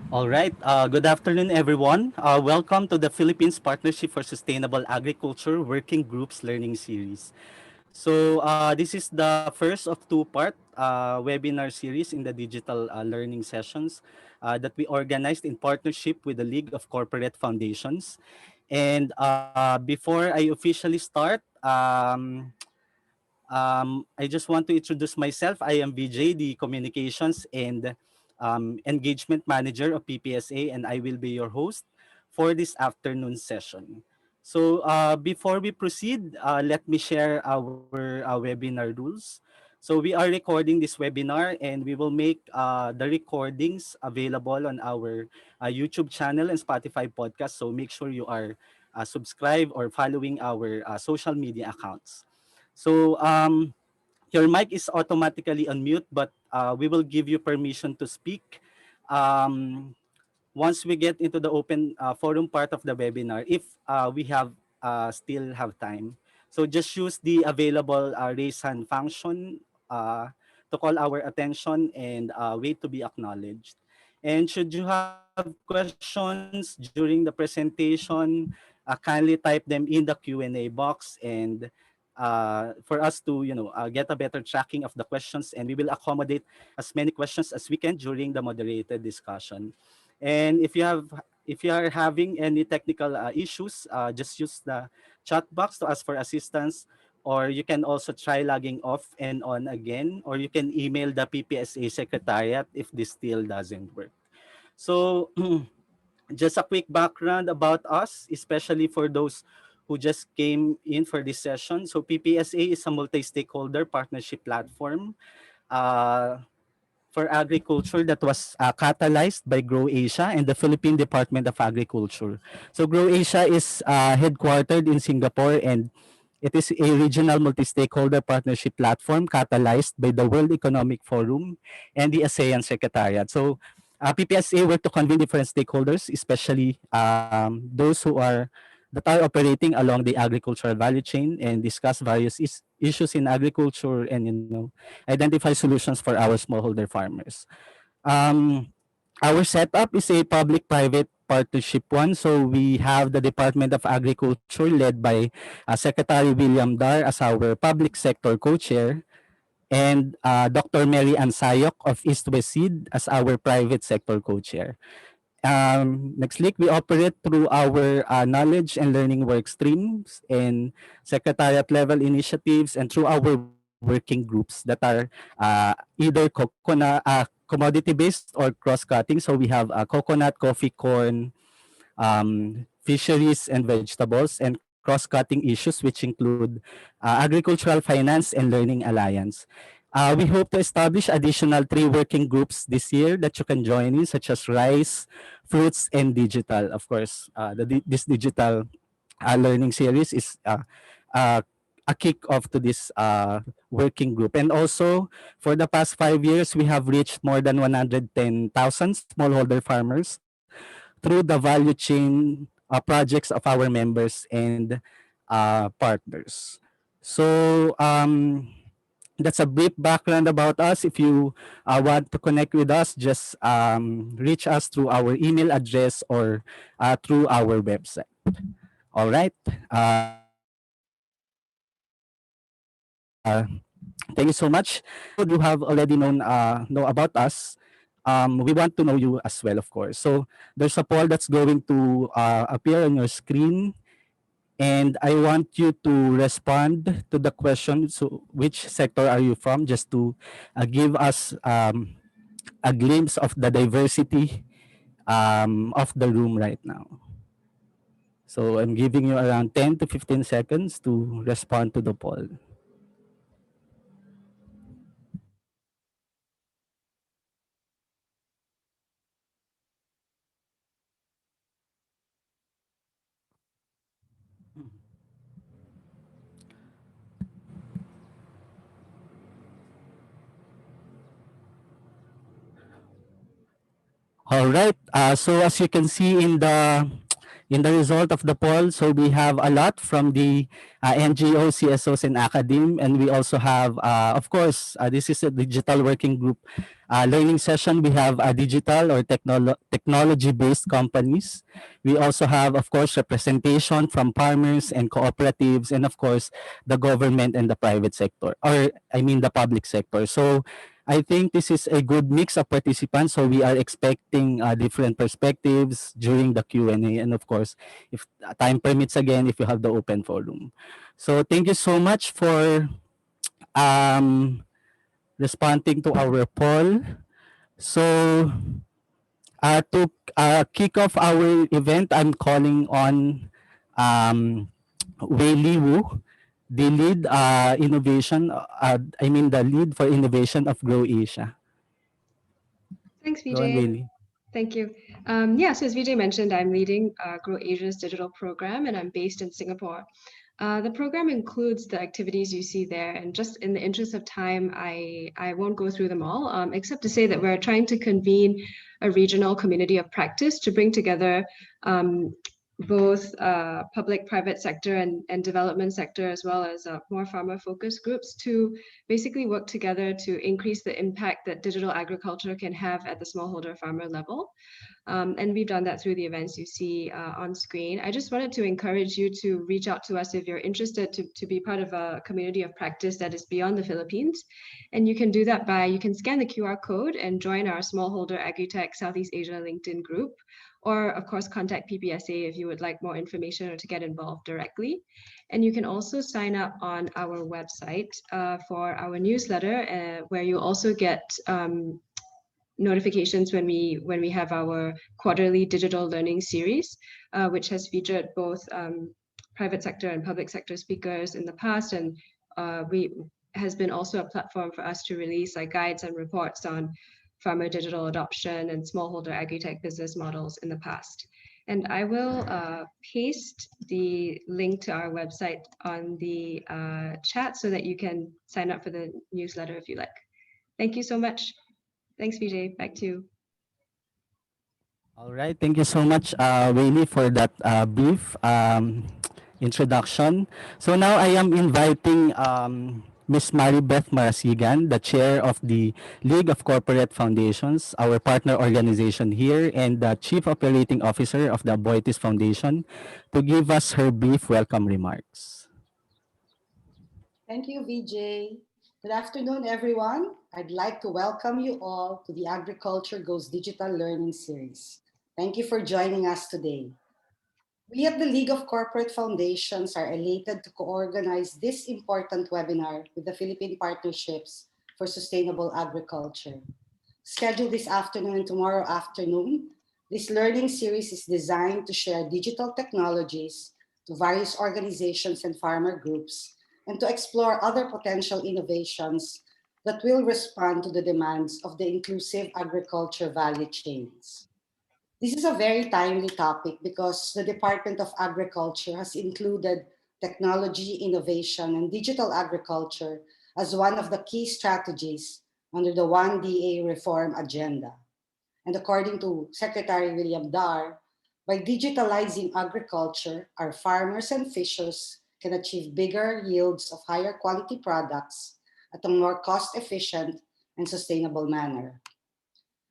All right. Good afternoon, everyone. Welcome to the Philippines Partnership for Sustainable Agriculture Working Groups Learning Series. So this is the first of two-part webinar series in the digital learning sessions that we organized in partnership with the League of Corporate Foundations. And before I officially start, I just want to introduce myself. I am VJ, the Communications and Engagement Manager of PPSA, and I will be your host for this afternoon session. So before we proceed, let me share our webinar rules. So we are recording this webinar and we will make the recordings available on our YouTube channel and Spotify podcast. So make sure you are subscribed or following our social media accounts. So your mic is automatically on mute, but we will give you permission to speak um, once we get into the open forum part of the webinar, if we have still have time. So just use the available raise hand function to call our attention and wait to be acknowledged. And should you have questions during the presentation, kindly type them in the Q&A box and for us to get a better tracking of the questions, and we will accommodate as many questions as we can during the moderated discussion. And if you are having any technical issues, just use the chat box to ask for assistance, or you can also try logging off and on again, or you can email the PPSA secretariat if this still doesn't work. So just a quick background about us, especially for those who just came in for this session. So PPSA is a multi-stakeholder partnership platform uh, for agriculture that was catalyzed by Grow Asia and the Philippine Department of Agriculture. So Grow Asia is headquartered in Singapore, and it is a regional multi-stakeholder partnership platform catalyzed by the World Economic Forum and the ASEAN Secretariat. So PPSA work to convene different stakeholders, especially those who are that are operating along the agricultural value chain, and discuss various issues in agriculture, and identify solutions for our smallholder farmers. Um, our setup is a public-private partnership one. So we have the Department of Agriculture led by Secretary William Dar as our public sector co-chair, and Dr. Mary Ann Sayok of East West Seed as our private sector co-chair. Next week, we operate through our knowledge and learning work streams and secretariat level initiatives, and through our working groups that are either commodity based or cross cutting. So we have coconut, coffee, corn, fisheries and vegetables, and cross-cutting issues which include agricultural finance and learning alliance. We hope to establish additional 3 working groups this year that you can join in, such as rice, fruits, and digital. Of course, this digital learning series is uh, a kick-off to this working group. And also, for the past 5 years, we have reached more than 110,000 smallholder farmers through the value chain projects of our members and partners. So that's a brief background about us. If you want to connect with us, just reach us through our email address or through our website. All right. Thank you so much. Those who have already know about us, we want to know you as well, of course. So there's a poll that's going to appear on your screen, and I want you to respond to the question. So, which sector are you from? Just to give us a glimpse of the diversity of the room right now. So, I'm giving you around 10 to 15 seconds to respond to the poll. All right. So, as you can see in the in the result of the poll, so we have a lot from the NGOs, CSOs, and academe, and we also have, of course, this is a digital working group learning session. We have digital or technology-based companies. We also have, of course, representation from farmers and cooperatives, and of course, the government and the private sector, or I mean the public sector. So I think this is a good mix of participants. So we are expecting different perspectives during the Q&A, and of course, if time permits again, if you have the open forum. So thank you so much for um, responding to our poll. So to kick off our event, I'm calling on um, Wei Li Wu, the lead innovation, the lead for innovation of Grow Asia. Thanks, Go on, Wei VJ. Li. Thank you. Yeah, so as VJ mentioned, I'm leading Grow Asia's digital program, and I'm based in Singapore. The program includes the activities you see there, and just in the interest of time, I won't go through them all, except to say that we're trying to convene a regional community of practice to bring together both public, private sector and development sector, as well as more farmer-focused groups to basically work together to increase the impact that digital agriculture can have at the smallholder farmer level. And we've done that through the events you see on screen. I just wanted to encourage you to reach out to us if you're interested to be part of a community of practice that is beyond the Philippines. And you can do that you can scan the QR code and join our Smallholder Agritech Southeast Asia LinkedIn group. Or of course, contact PPSA if you would like more information or to get involved directly. And you can also sign up on our website for our newsletter, where you also get notifications when we have our quarterly digital learning series, which has featured both private sector and public sector speakers in the past, and we has been also a platform for us to release like guides and reports on farmer digital adoption and smallholder agri-tech business models in the past. And I will paste the link to our website on the chat so that you can sign up for the newsletter if you like. Thank you so much. Thanks, VJ. Back to you. All right. Thank you so much, Whaley, for that brief introduction. So now I am inviting Ms. Maribeth Marasigan, the chair of the League of Corporate Foundations, our partner organization here, and the chief operating officer of the Boitis Foundation, to give us her brief welcome remarks. Thank you, VJ. Good afternoon, everyone. I'd like to welcome you all to the Agriculture Goes Digital Learning Series. Thank you for joining us today. We at the League of Corporate Foundations are elated to co-organize this important webinar with the Philippine Partnerships for Sustainable Agriculture. Scheduled this afternoon and tomorrow afternoon, this learning series is designed to share digital technologies to various organizations and farmer groups, and to explore other potential innovations that will respond to the demands of the inclusive agriculture value chains. This is a very timely topic because the Department of Agriculture has included technology, innovation, and digital agriculture as one of the key strategies under the 1DA reform agenda. And according to Secretary William Dar, by digitalizing agriculture, our farmers and fishers can achieve bigger yields of higher quality products at a more cost-efficient and sustainable manner.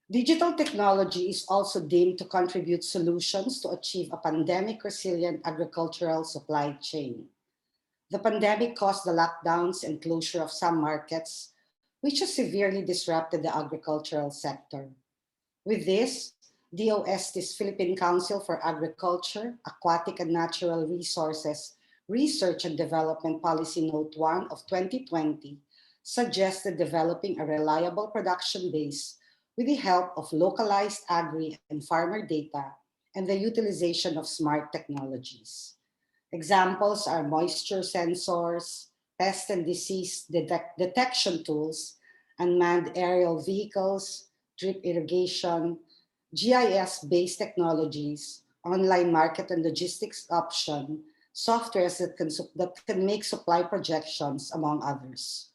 Digital technology is also deemed to contribute solutions to achieve a pandemic-resilient agricultural supply chain. The pandemic caused the lockdowns and closure of some markets, which has severely disrupted the agricultural sector. With this, DOST's Philippine Council for Agriculture, Aquatic and Natural Resources Research and Development Policy Note 1 of 2020 suggested developing a reliable production base with the help of localized agri and farmer data and the utilization of smart technologies. Examples are moisture sensors, pest and disease detection tools, unmanned aerial vehicles, drip irrigation, GIS-based technologies, online market and logistics option, softwares that can make supply projections, among others.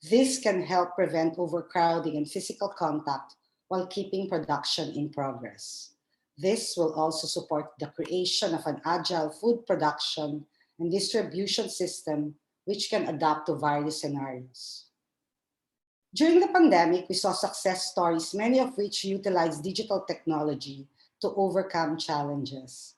This can help prevent overcrowding and physical contact while keeping production in progress. This will also support the creation of an agile food production and distribution system which can adapt to various scenarios. During the pandemic, we saw success stories, many of which utilized digital technology to overcome challenges.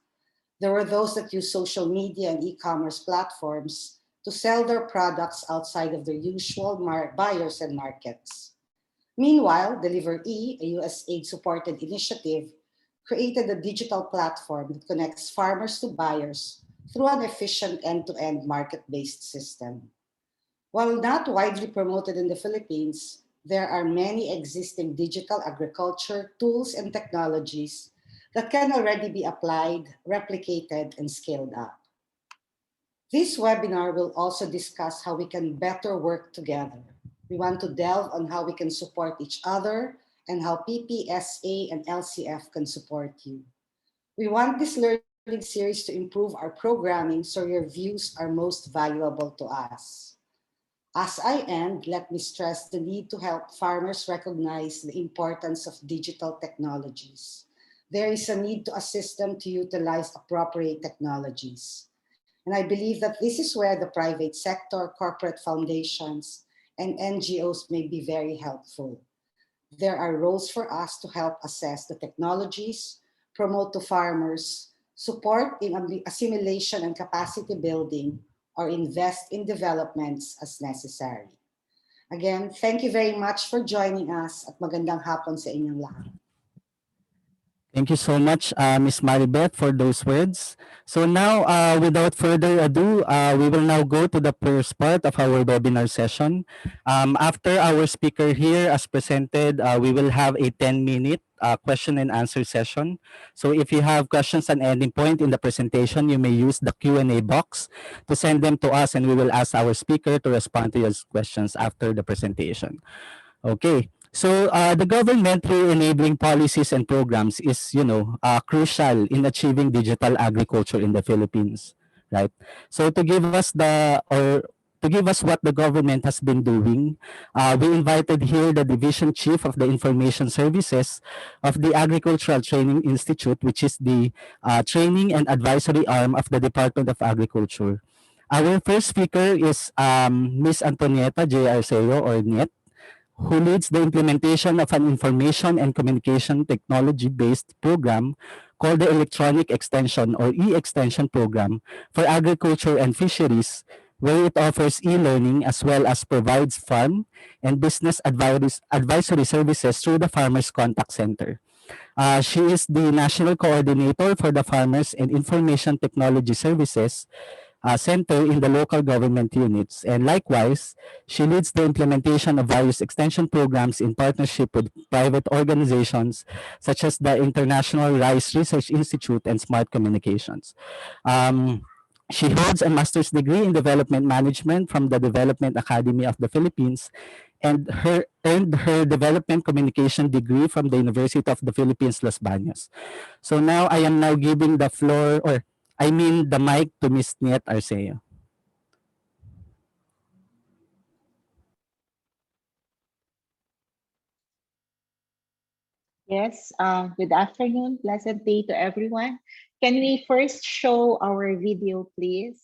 There were those that used social media and e-commerce platforms to sell their products outside of their usual buyers and markets. Meanwhile, Deliver E, a USAID supported initiative, created a digital platform that connects farmers to buyers through an efficient end to end market based system. While not widely promoted in the Philippines, there are many existing digital agriculture tools and technologies that can already be applied, replicated, and scaled up. This webinar will also discuss how we can better work together. We want to delve on how we can support each other and how PPSA and LCF can support you. We want this learning series to improve our programming so your views are most valuable to us. As I end, let me stress the need to help farmers recognize the importance of digital technologies. There is a need to assist them to utilize appropriate technologies. And I believe that this is where the private sector, corporate foundations, and NGOs may be very helpful. There are roles for us to help assess the technologies, promote to farmers, support in assimilation and capacity building, or invest in developments as necessary. Again, thank you very much for joining us at magandang hapon sa inyong lahat. Thank you so much, Ms. Maribeth, for those words. So now, without further ado, we will now go to the first part of our webinar session. After our speaker here, as presented, we will have a 10-minute question and answer session. So if you have questions at any point in the presentation, you may use the Q&A box to send them to us, and we will ask our speaker to respond to your questions after the presentation. Okay. So the government through enabling policies and programs is, crucial in achieving digital agriculture in the Philippines, right? So to give us what the government has been doing, we invited here the division chief of the information services of the Agricultural Training Institute, which is the training and advisory arm of the Department of Agriculture. Our first speaker is Ms. Antonieta J. Arceo, or NIET, who leads the implementation of an information and communication technology-based program called the Electronic Extension, or E-Extension Program, for agriculture and fisheries, where it offers e-learning as well as provides farm and business advisory services through the Farmers Contact Center. She is the National Coordinator for the Farmers and Information Technology Services center in the local government units. And likewise, she leads the implementation of various extension programs in partnership with private organizations such as the International Rice Research Institute and Smart Communications. She holds a master's degree in development management from the Development Academy of the Philippines and earned her development communication degree from the University of the Philippines, Los Baños. So now I am now giving the floor, or I mean the mic, to Ms. Niet Arceo. Yes, good afternoon, pleasant day to everyone. Can we first show our video, please?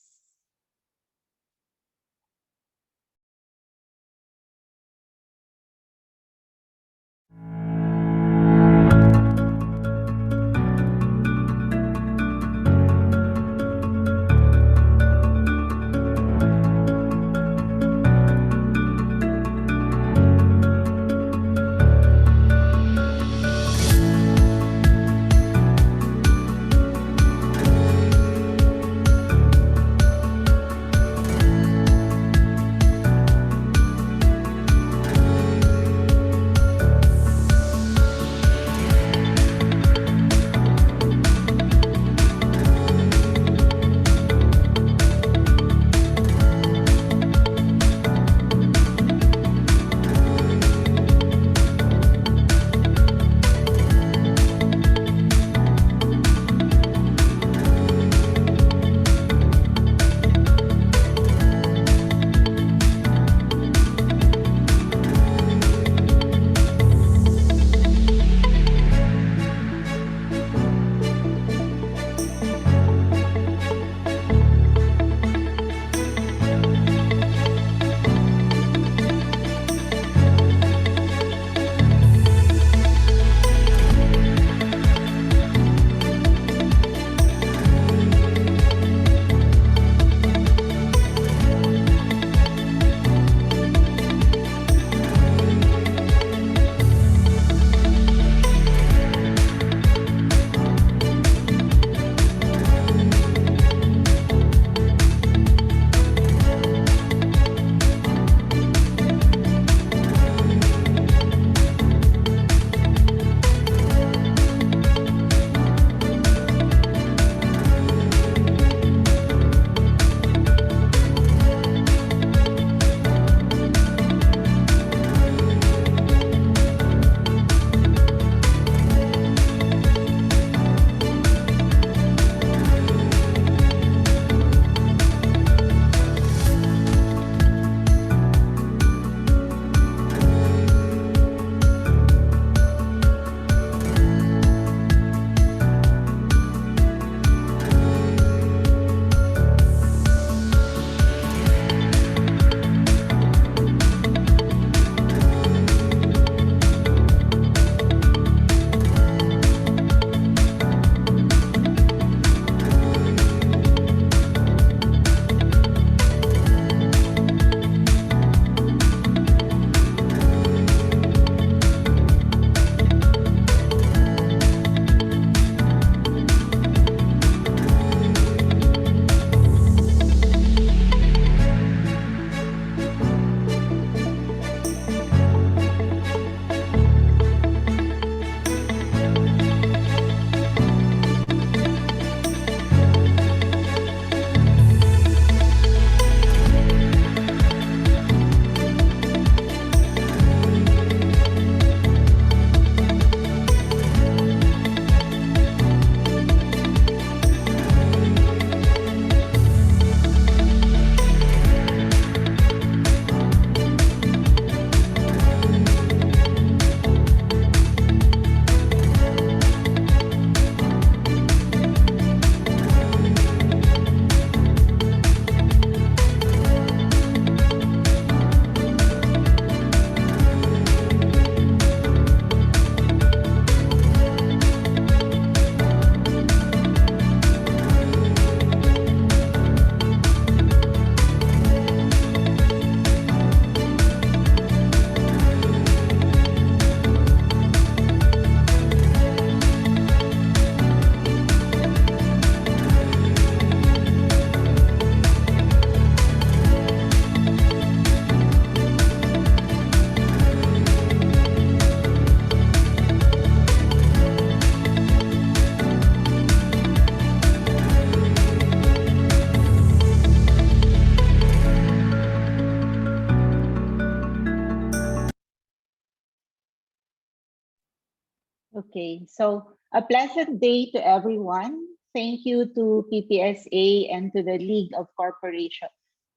Okay, so a pleasant day to everyone. Thank you to PPSA and to the League of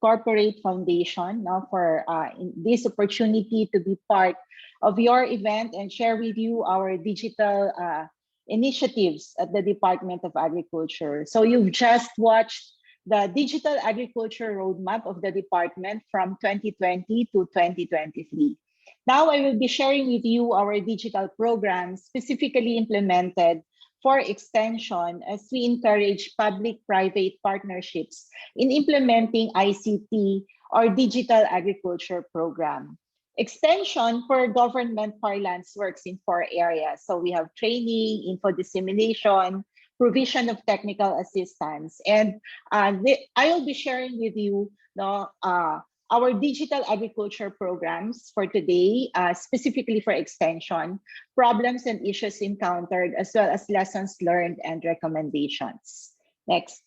Corporate Foundation now for this opportunity to be part of your event and share with you our digital initiatives at the Department of Agriculture. So you've just watched the digital agriculture roadmap of the department from 2020 to 2023. Now I will be sharing with you our digital programs specifically implemented for extension as we encourage public-private partnerships in implementing ICT or digital agriculture program. Extension for government parlance works in four areas. So we have training, info dissemination, provision of technical assistance. And I will be sharing with you our digital agriculture programs for today, specifically for extension, problems and issues encountered, as well as lessons learned and recommendations. Next.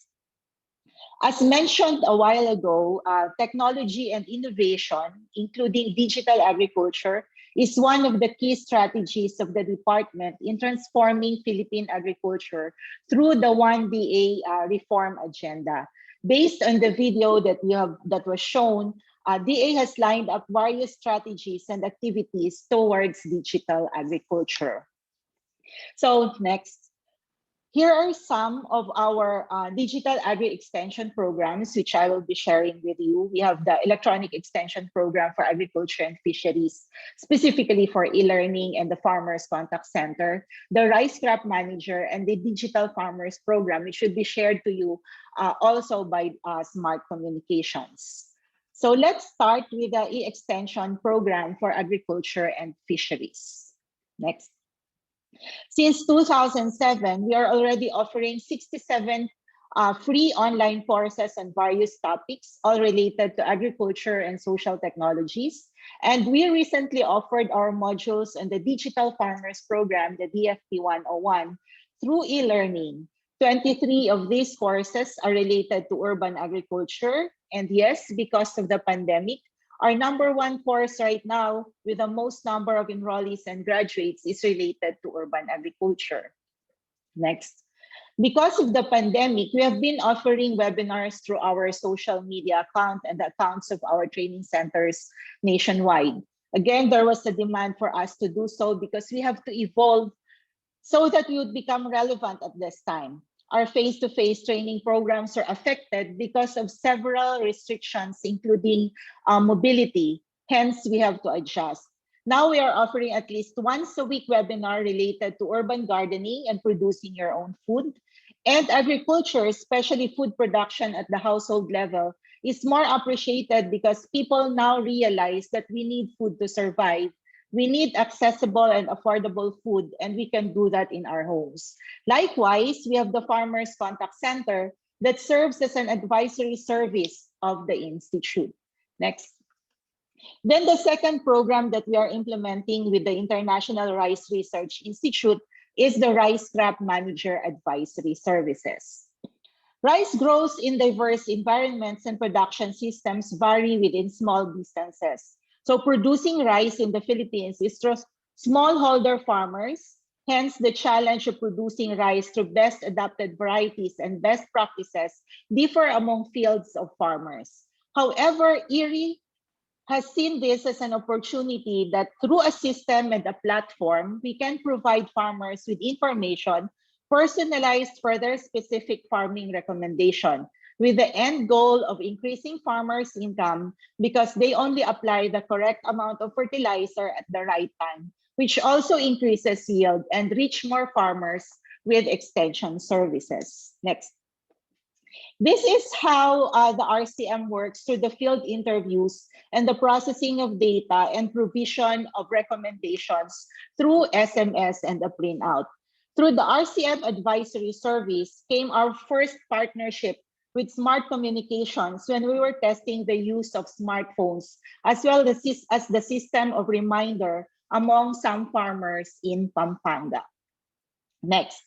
As mentioned a while ago, technology and innovation, including digital agriculture, is one of the key strategies of the department in transforming Philippine agriculture through the 1DA reform agenda. Based on the video that was shown, DA has lined up various strategies and activities towards digital agriculture. So next. Here are some of our digital agri-extension programs, which I will be sharing with you. We have the electronic extension program for agriculture and fisheries, specifically for e-learning and the Farmers Contact Center, the Rice Crop Manager, and the Digital Farmers Program, which should be shared to you also by Smart Communications. So let's start with the e-extension program for agriculture and fisheries. Next. Since 2007, we are already offering 67 free online courses on various topics, all related to agriculture and social technologies. And we recently offered our modules on the Digital Farmers Program, the DFP 101, through e-learning. 23 of these courses are related to urban agriculture. And yes, because of the pandemic, our number one course right now with the most number of enrollees and graduates is related to urban agriculture. Next. Because of the pandemic, we have been offering webinars through our social media account and the accounts of our training centers nationwide. Again, there was a demand for us to do so because we have to evolve so that we would become relevant at this time. Our face-to-face training programs are affected because of several restrictions, including mobility. Hence, we have to adjust. Now we are offering at least once a week webinar related to urban gardening and producing your own food. And agriculture, especially food production at the household level, is more appreciated because people now realize that we need food to survive. We need accessible and affordable food, and we can do that in our homes. Likewise, we have the Farmers Contact Center that serves as an advisory service of the Institute. Next. Then the second program that we are implementing with the International Rice Research Institute is the Rice Crop Manager Advisory Services. Rice grows in diverse environments and production systems vary within small distances. So producing rice in the Philippines is through smallholder farmers. Hence, the challenge of producing rice through best adapted varieties and best practices differ among fields of farmers. However, Erie has seen this as an opportunity that through a system and a platform, we can provide farmers with information, personalized for their specific farming recommendation, with the end goal of increasing farmers' income because they only apply the correct amount of fertilizer at the right time, which also increases yield and reach more farmers with extension services. Next. This is how the RCM works through the field interviews and the processing of data and provision of recommendations through SMS and a printout. Through the RCM advisory service came our first partnership with Smart Communications when we were testing the use of smartphones, as well as the system of reminder among some farmers in Pampanga. Next.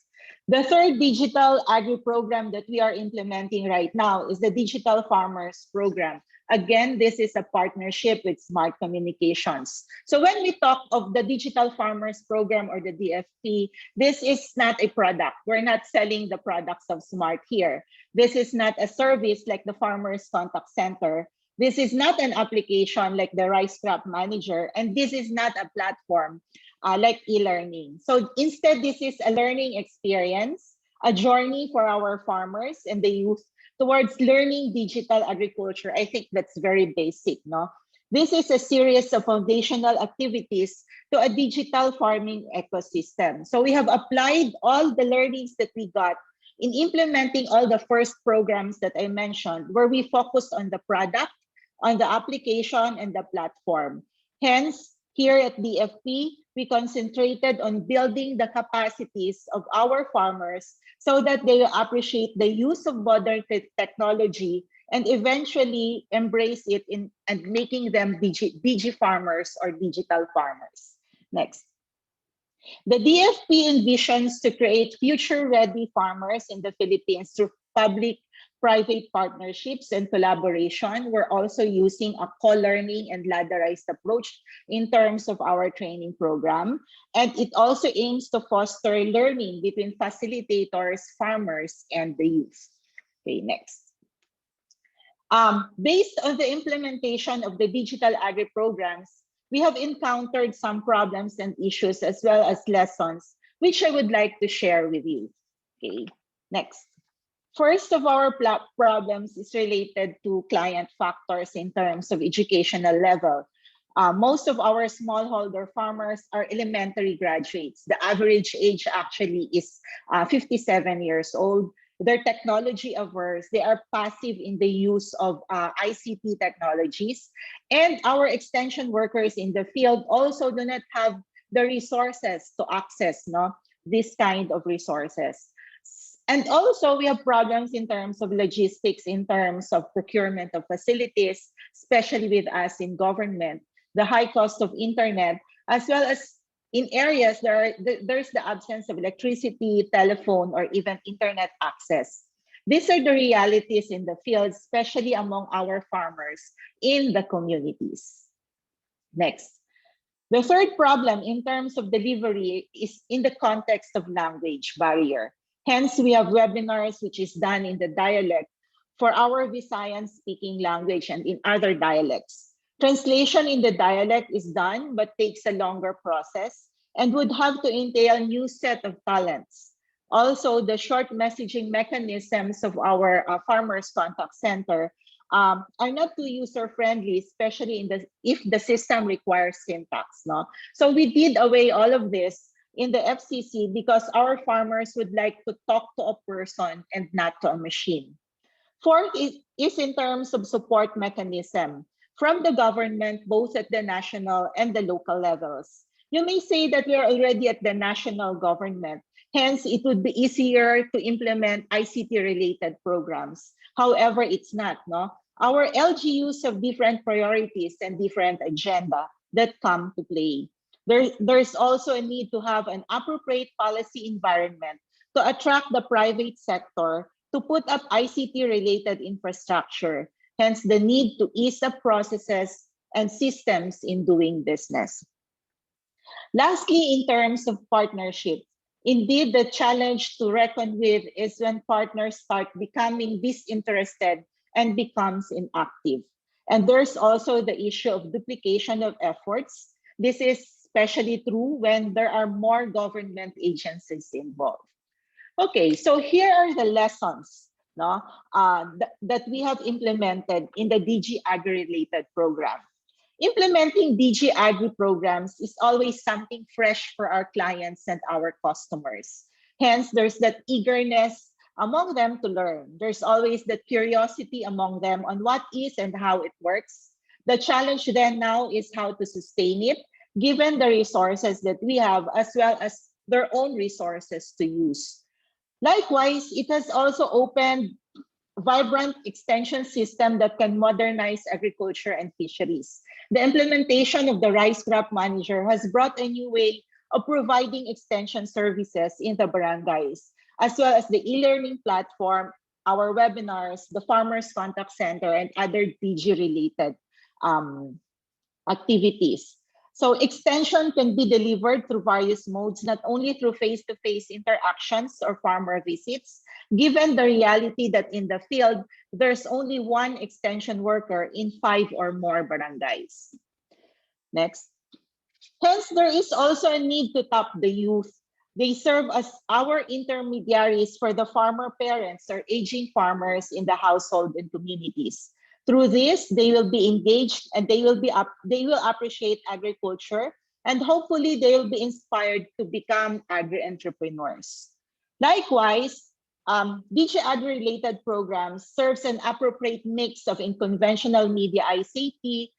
The third digital agri program that we are implementing right now is the Digital Farmers Program, Again, this is a partnership with Smart Communications. So when we talk of the Digital Farmers Program or the DFP, this is not a product. We're not selling the products of Smart here. This is not a service like the Farmers Contact Center. This is not an application like the Rice Crop Manager, and this is not a platform like e-learning. So instead, this is a learning experience, a journey for our farmers and the youth towards learning digital agriculture. I think that's very basic, no? This is a series of foundational activities to a digital farming ecosystem. So we have applied all the learnings that we got in implementing all the first programs that I mentioned, where we focused on the product, on the application, and the platform. Hence, here at DFP, we concentrated on building the capacities of our farmers so that they will appreciate the use of modern technology and eventually embrace it in and making them DG farmers or digital farmers. Next. The DFP envisions to create future-ready farmers in the Philippines through public-private partnerships and collaboration. We're also using a co-learning and ladderized approach in terms of our training program. And it also aims to foster learning between facilitators, farmers, and the youth. Okay, next. Based on the implementation of the digital agri programs, we have encountered some problems and issues as well as lessons, which I would like to share with you. Okay, next. First of our problems is related to client factors in terms of educational level. Most of our smallholder farmers are elementary graduates. The average age actually is 57 years old. They're technology averse. They are passive in the use of ICT technologies. And our extension workers in the field also do not have the resources to access this kind of resources. And also we have problems in terms of logistics, in terms of procurement of facilities, especially with us in government, the high cost of internet, as well as in areas there's the absence of electricity, telephone, or even internet access. These are the realities in the field, especially among our farmers in the communities. Next. The third problem in terms of delivery is in the context of language barrier. Hence, we have webinars which is done in the dialect for our Visayan speaking language and in other dialects. Translation in the dialect is done but takes a longer process and would have to entail a new set of talents. Also, the short messaging mechanisms of our Farmers Contact Center are not too user-friendly, especially if the system requires syntax. No? So we did away all of this in the FCC because our farmers would like to talk to a person and not to a machine. Fourth is in terms of support mechanism from the government, both at the national and the local levels. You may say that we are already at the national government, hence it would be easier to implement ICT-related programs. However, it's not, no? Our LGUs have different priorities and different agenda that come to play. There's also a need to have an appropriate policy environment to attract the private sector to put up ICT-related infrastructure, hence the need to ease up processes and systems in doing business. Lastly, in terms of partnership, indeed the challenge to reckon with is when partners start becoming disinterested and becomes inactive. And there's also the issue of duplication of efforts. This is especially true when there are more government agencies involved. Okay, so here are the lessons that we have implemented in the DG Agri-related program. Implementing DG Agri programs is always something fresh for our clients and our customers. Hence, there's that eagerness among them to learn. There's always that curiosity among them on what is and how it works. The challenge then now is how to sustain it, given the resources that we have, as well as their own resources to use. Likewise, it has also opened vibrant extension system that can modernize agriculture and fisheries. The implementation of the Rice Crop Manager has brought a new way of providing extension services in the barangays, as well as the e-learning platform our webinars, the Farmers Contact Center, and other DG-related um, activities. So extension can be delivered through various modes, not only through face-to-face interactions or farmer visits, given the reality that in the field, there's only one extension worker in 5 or more barangays. Next. Hence, there is also a need to tap the youth. They serve as our intermediaries for the farmer parents or aging farmers in the household and communities. Through this, they will be engaged and they will appreciate agriculture, and hopefully they will be inspired to become agri-entrepreneurs. Likewise, DJ Agri-related programs serves an appropriate mix of unconventional media ICT.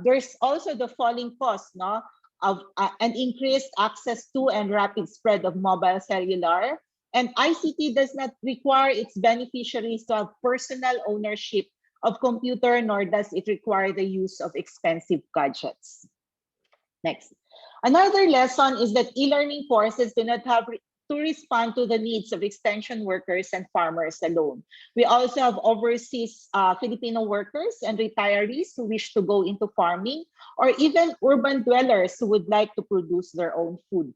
There's also the falling cost, no, of an increased access to and rapid spread of mobile cellular. And ICT does not require its beneficiaries to have personal ownership of computer, nor does it require the use of expensive gadgets. Next. Another lesson is that e-learning courses do not have to respond to the needs of extension workers and farmers alone. We also have overseas Filipino workers and retirees who wish to go into farming, or even urban dwellers who would like to produce their own food.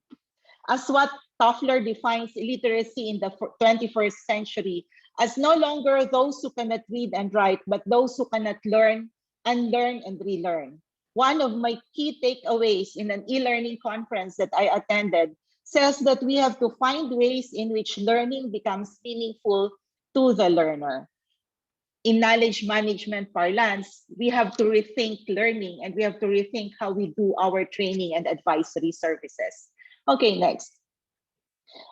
As what Toffler defines literacy in the 21st century, as no longer those who cannot read and write, but those who cannot learn, unlearn, and relearn. One of my key takeaways in an e-learning conference that I attended says that we have to find ways in which learning becomes meaningful to the learner. In knowledge management parlance, we have to rethink learning, and we have to rethink how we do our training and advisory services. Okay, next.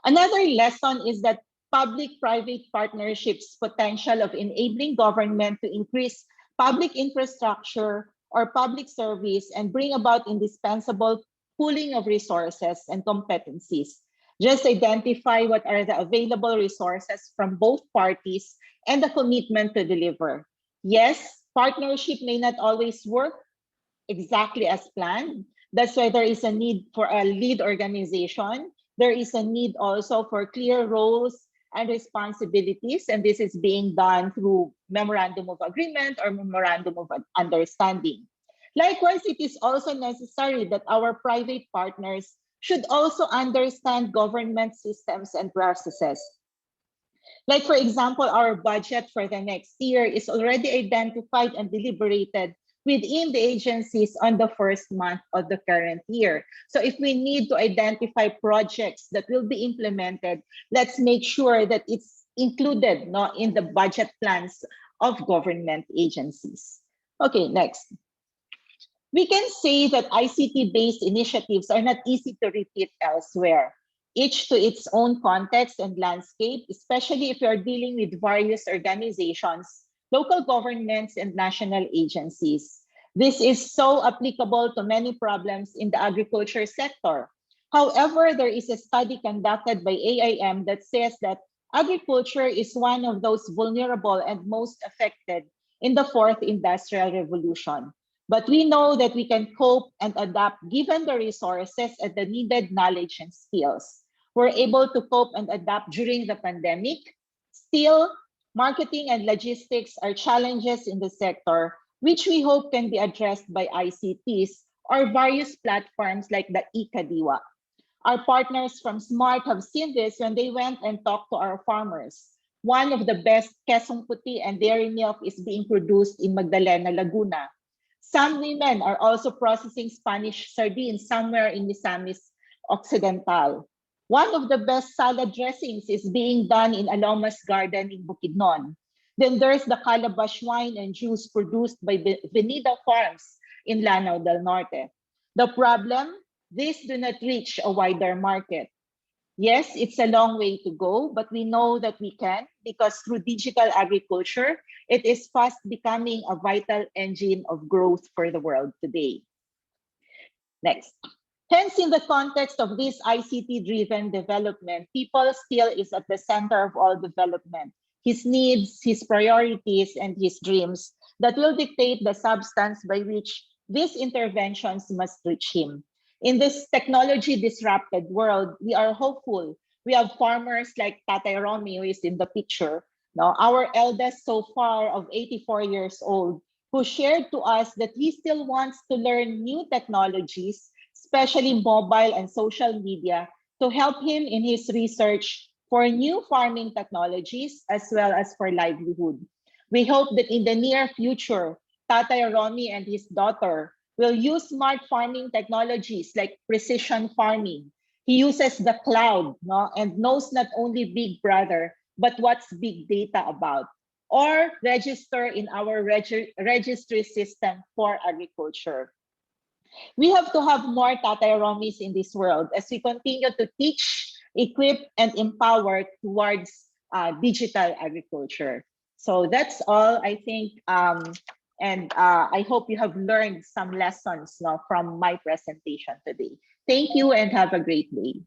Another lesson is that public-private partnerships' potential of enabling government to increase public infrastructure or public service and bring about indispensable pooling of resources and competencies. Just identify what are the available resources from both parties and the commitment to deliver. Yes, partnership may not always work exactly as planned. That's why there is a need for a lead organization. There is a need also for clear roles and responsibilities, and this is being done through memorandum of agreement or memorandum of understanding. Likewise, it is also necessary that our private partners should also understand government systems and processes. Like, for example, our budget for the next year is already identified and deliberated within the agencies on the first month of the current year. So if we need to identify projects that will be implemented, let's make sure that it's included, no, in the budget plans of government agencies. Okay, next. We can say that ICT-based initiatives are not easy to repeat elsewhere, each to its own context and landscape, especially if you're dealing with various organizations, local governments, and national agencies. This is so applicable to many problems in the agriculture sector. However, there is a study conducted by AIM that says that agriculture is one of those vulnerable and most affected in the fourth industrial revolution. But we know that we can cope and adapt given the resources and the needed knowledge and skills. We're able to cope and adapt during the pandemic. Still, marketing and logistics are challenges in the sector, which we hope can be addressed by ICTs or various platforms like the eKadiwa. Our partners from SMART have seen this when they went and talked to our farmers. One of the best Quezon Puti and dairy milk is being produced in Magdalena, Laguna. Some women are also processing Spanish sardines somewhere in Misamis Occidental. One of the best salad dressings is being done in Alomas Garden in Bukidnon. Then there's the calabash wine and juice produced by Venida Farms in Lanao del Norte. The problem? These do not reach a wider market. Yes, it's a long way to go, but we know that we can because through digital agriculture, it is fast becoming a vital engine of growth for the world today. Next. Hence, in the context of this ICT-driven development, people still is at the center of all development. His needs, his priorities, and his dreams that will dictate the substance by which these interventions must reach him. In this technology-disrupted world, we are hopeful. We have farmers like Tatay Romy, who is in the picture, No, our eldest so far of 84 years old, who shared to us that he still wants to learn new technologies, especially mobile and social media, to help him in his research for new farming technologies as well as for livelihood. We hope that in the near future, Tatay Romy and his daughter will use smart farming technologies like precision farming. He uses the cloud, no, and knows not only Big Brother, but what's big data about, or register in our registry system for agriculture. We have to have more Tatay Romis in this world as we continue to teach, equip, and empower towards digital agriculture. So that's all, I think. And I hope you have learned some lessons, no, from my presentation today. Thank you and have a great day.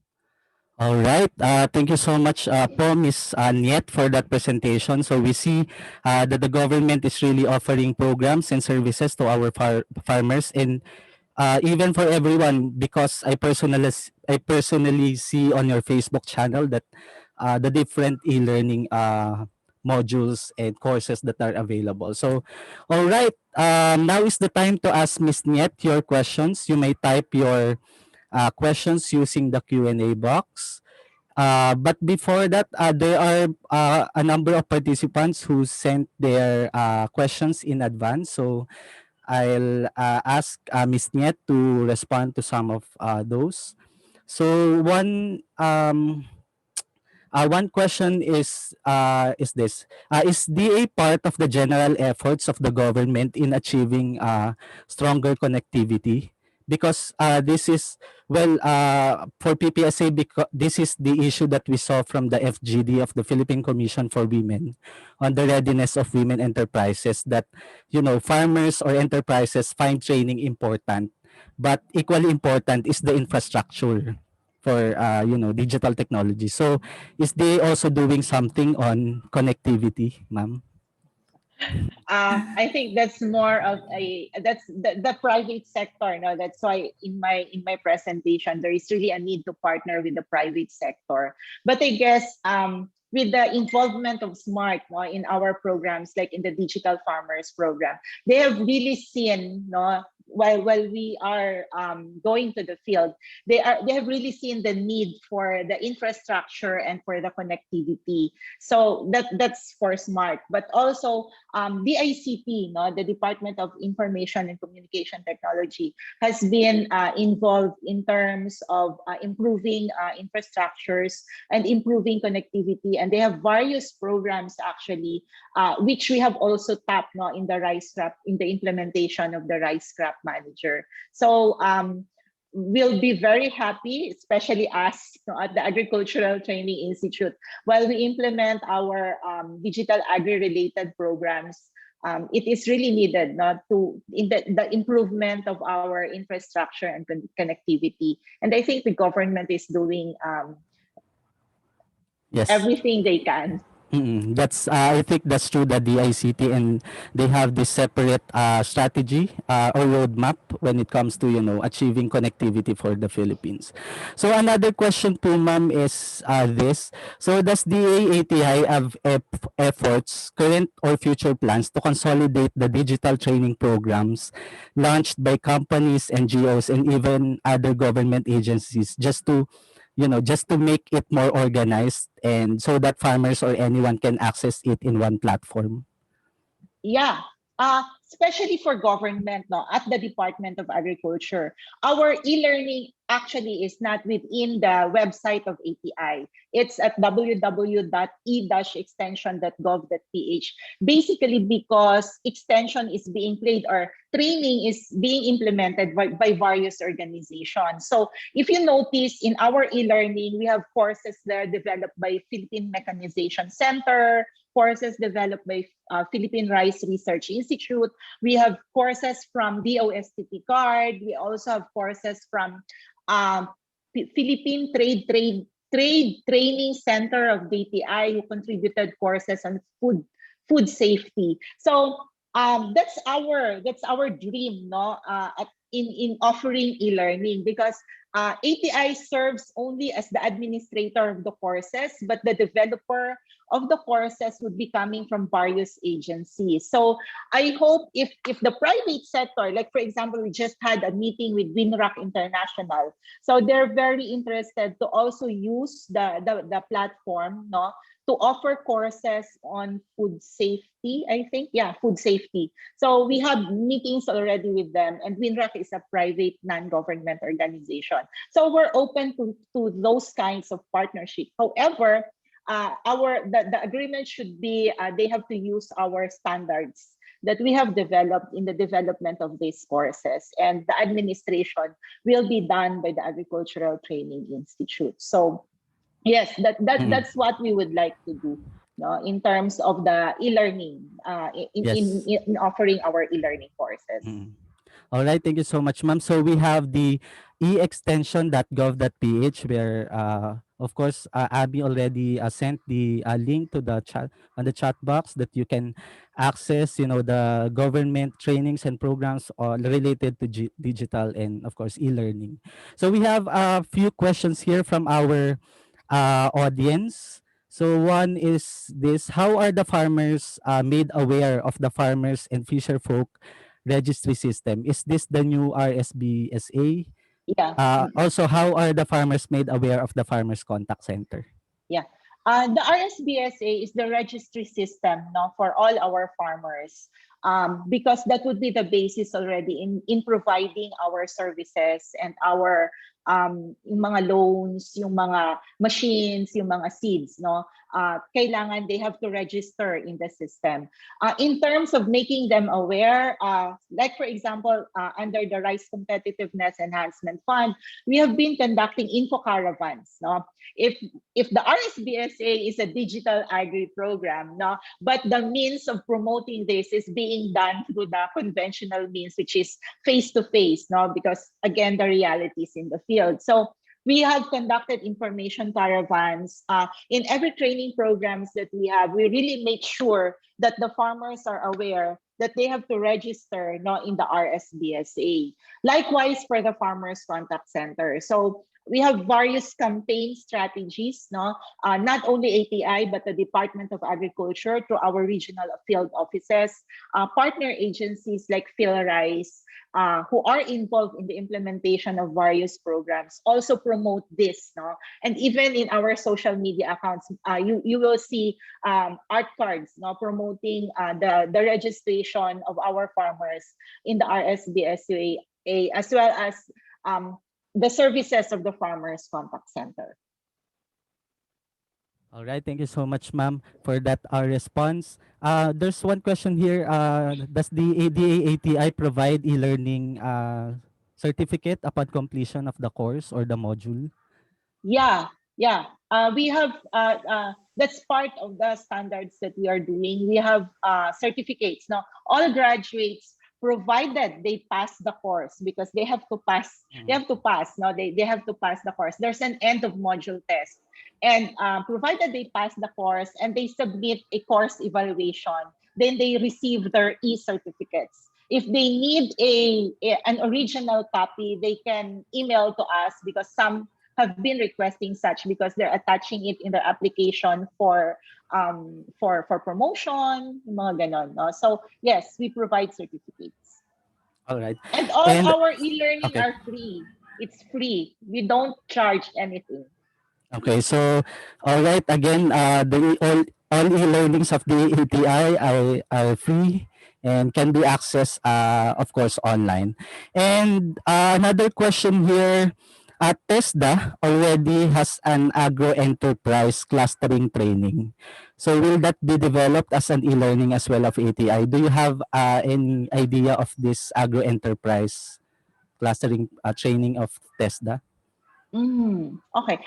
All right. Thank you so much po, Ms. Niet, for that presentation. So we see that the government is really offering programs and services to our farmers, and even for everyone, because I personally see on your Facebook channel that the different e-learning modules and courses that are available. So, all right. Now is the time to ask Ms. Niet your questions. You may type your questions using the Q&A box. But before that, there are a number of participants who sent their questions in advance. So I'll ask Ms. Niet to respond to some of those. So one question is this: is DA part of the general efforts of the government in achieving stronger connectivity? Because this is, well, for PPSA, because this is the issue that we saw from the FGD of the Philippine Commission for Women on the readiness of women enterprises, that farmers or enterprises find training important, but equally important is the infrastructure for digital technology. So is they also doing something on connectivity, ma'am? I think that's more of the private sector. No, that's why in my presentation there is really a need to partner with the private sector. But I guess with the involvement of Smart, no, in our programs, like in the Digital Farmers Program, they have really seen, no, while we are going to the field, they have really seen the need for the infrastructure and for the connectivity. So that's for Smart, but also the ICT, no, the Department of Information and Communication Technology, has been involved in terms of improving infrastructures and improving connectivity, and they have various programs actually, which we have also tapped, no, in the rice crop, in the implementation of the rice crop manager. So we'll be very happy, especially us, at the Agricultural Training Institute, while we implement our digital agri-related programs. It is really needed, not to in the improvement of our infrastructure and connectivity. And I think the government is doing Yes. everything they can. That's I think that's true, that the ICT, and they have this separate strategy or roadmap when it comes to achieving connectivity for the Philippines. So another question po, ma'am, is this: so does the AATI have efforts, current or future plans, to consolidate the digital training programs launched by companies, NGOs, and even other government agencies, just to make it more organized, and so that farmers or anyone can access it in one platform? Yeah. Especially for government, no, at the Department of Agriculture, our e-learning actually is not within the website of ATI. It's at www.e-extension.gov.ph. Basically, because extension is being played or training is being implemented by various organizations. So if you notice in our e-learning, we have courses there developed by Philippine Mechanization Center, courses developed by Philippine Rice Research Institute. We have courses from DOSTP Card. We also have courses from Philippine Trade Training Center of DTI, who contributed courses on food safety. So that's our dream, no, in offering e-learning, because ATI serves only as the administrator of the courses, but the developer of the courses would be coming from various agencies. So I hope if the private sector, like for example, we just had a meeting with WinRock International, so they're very interested to also use the platform, no, to offer courses on food safety, I think. Yeah, food safety. So we have meetings already with them, and WinRock is a private non-government organization. So we're open to those kinds of partnership. However, the agreement should be they have to use our standards that we have developed in the development of these courses, and the administration will be done by the Agricultural Training Institute. So yes, Mm. that's what we would like to do, no, in terms of the e-learning, Yes. in offering our e-learning courses. Mm. All right, thank you so much, ma'am. So we have the eextension.gov.ph where, of course, Abby already sent the link to the chat on the chat box that you can access, the government trainings and programs related to digital and, of course, e-learning. So we have a few questions here from our audience. So one is this: how are the farmers made aware of the farmers and fisher folk registry system? Is this the new RSBSA? Yeah. Also, how are the farmers made aware of the farmers contact center? Yeah. The RSBSA is the registry system, no, for all our farmers, because that would be the basis already in providing our services and our yung mga loans, yung mga machines, yung mga seeds, no. Kailangan they have to register in the system. In terms of making them aware, like for example, under the Rice Competitiveness Enhancement Fund, we have been conducting info caravans, no. If the RSBSA is a digital agri program, no, but the means of promoting this is being done through the conventional means, which is face to face, no, because again the reality is in the field. So we have conducted information caravans in every training programs that we have. We really make sure that the farmers are aware that they have to register, no, in the RSBSA. Likewise for the farmers contact center. So we have various campaign strategies, no, not only ATI but the Department of Agriculture through our regional field offices, partner agencies like PhilRice, who are involved in the implementation of various programs, also promote this, no, and even in our social media accounts, you will see art cards, no, promoting the registration of our farmers in the RSBSA, as well as um, the services of the Farmers Contact Center. All right, thank you so much, ma'am, for that response. There's one question here. Does the ADA-ATI provide e-learning certificate upon completion of the course or the module? Yeah, yeah. We have that's part of the standards that we are doing. We have certificates. Now, all graduates, provided they pass the course, because they have to pass. They Mm. have to pass. No, they have to pass the course. There's an end of module test, and provided they pass the course and they submit a course evaluation, then they receive their e-certificates. If they need an original copy, they can email to us, because some have been requesting such because they're attaching it in their application for promotion, yung mga ganon, no? So yes, we provide certificates. All right. And all And our e-learning okay. are free. It's free. We don't charge anything. Okay, so all right, again, all e-learnings of the ATI are free and can be accessed, of course, online. And another question here: TESDA already has an agro enterprise clustering training. So will that be developed as an e-learning as well of ATI? Do you have any idea of this agro enterprise clustering training of TESDA? Okay.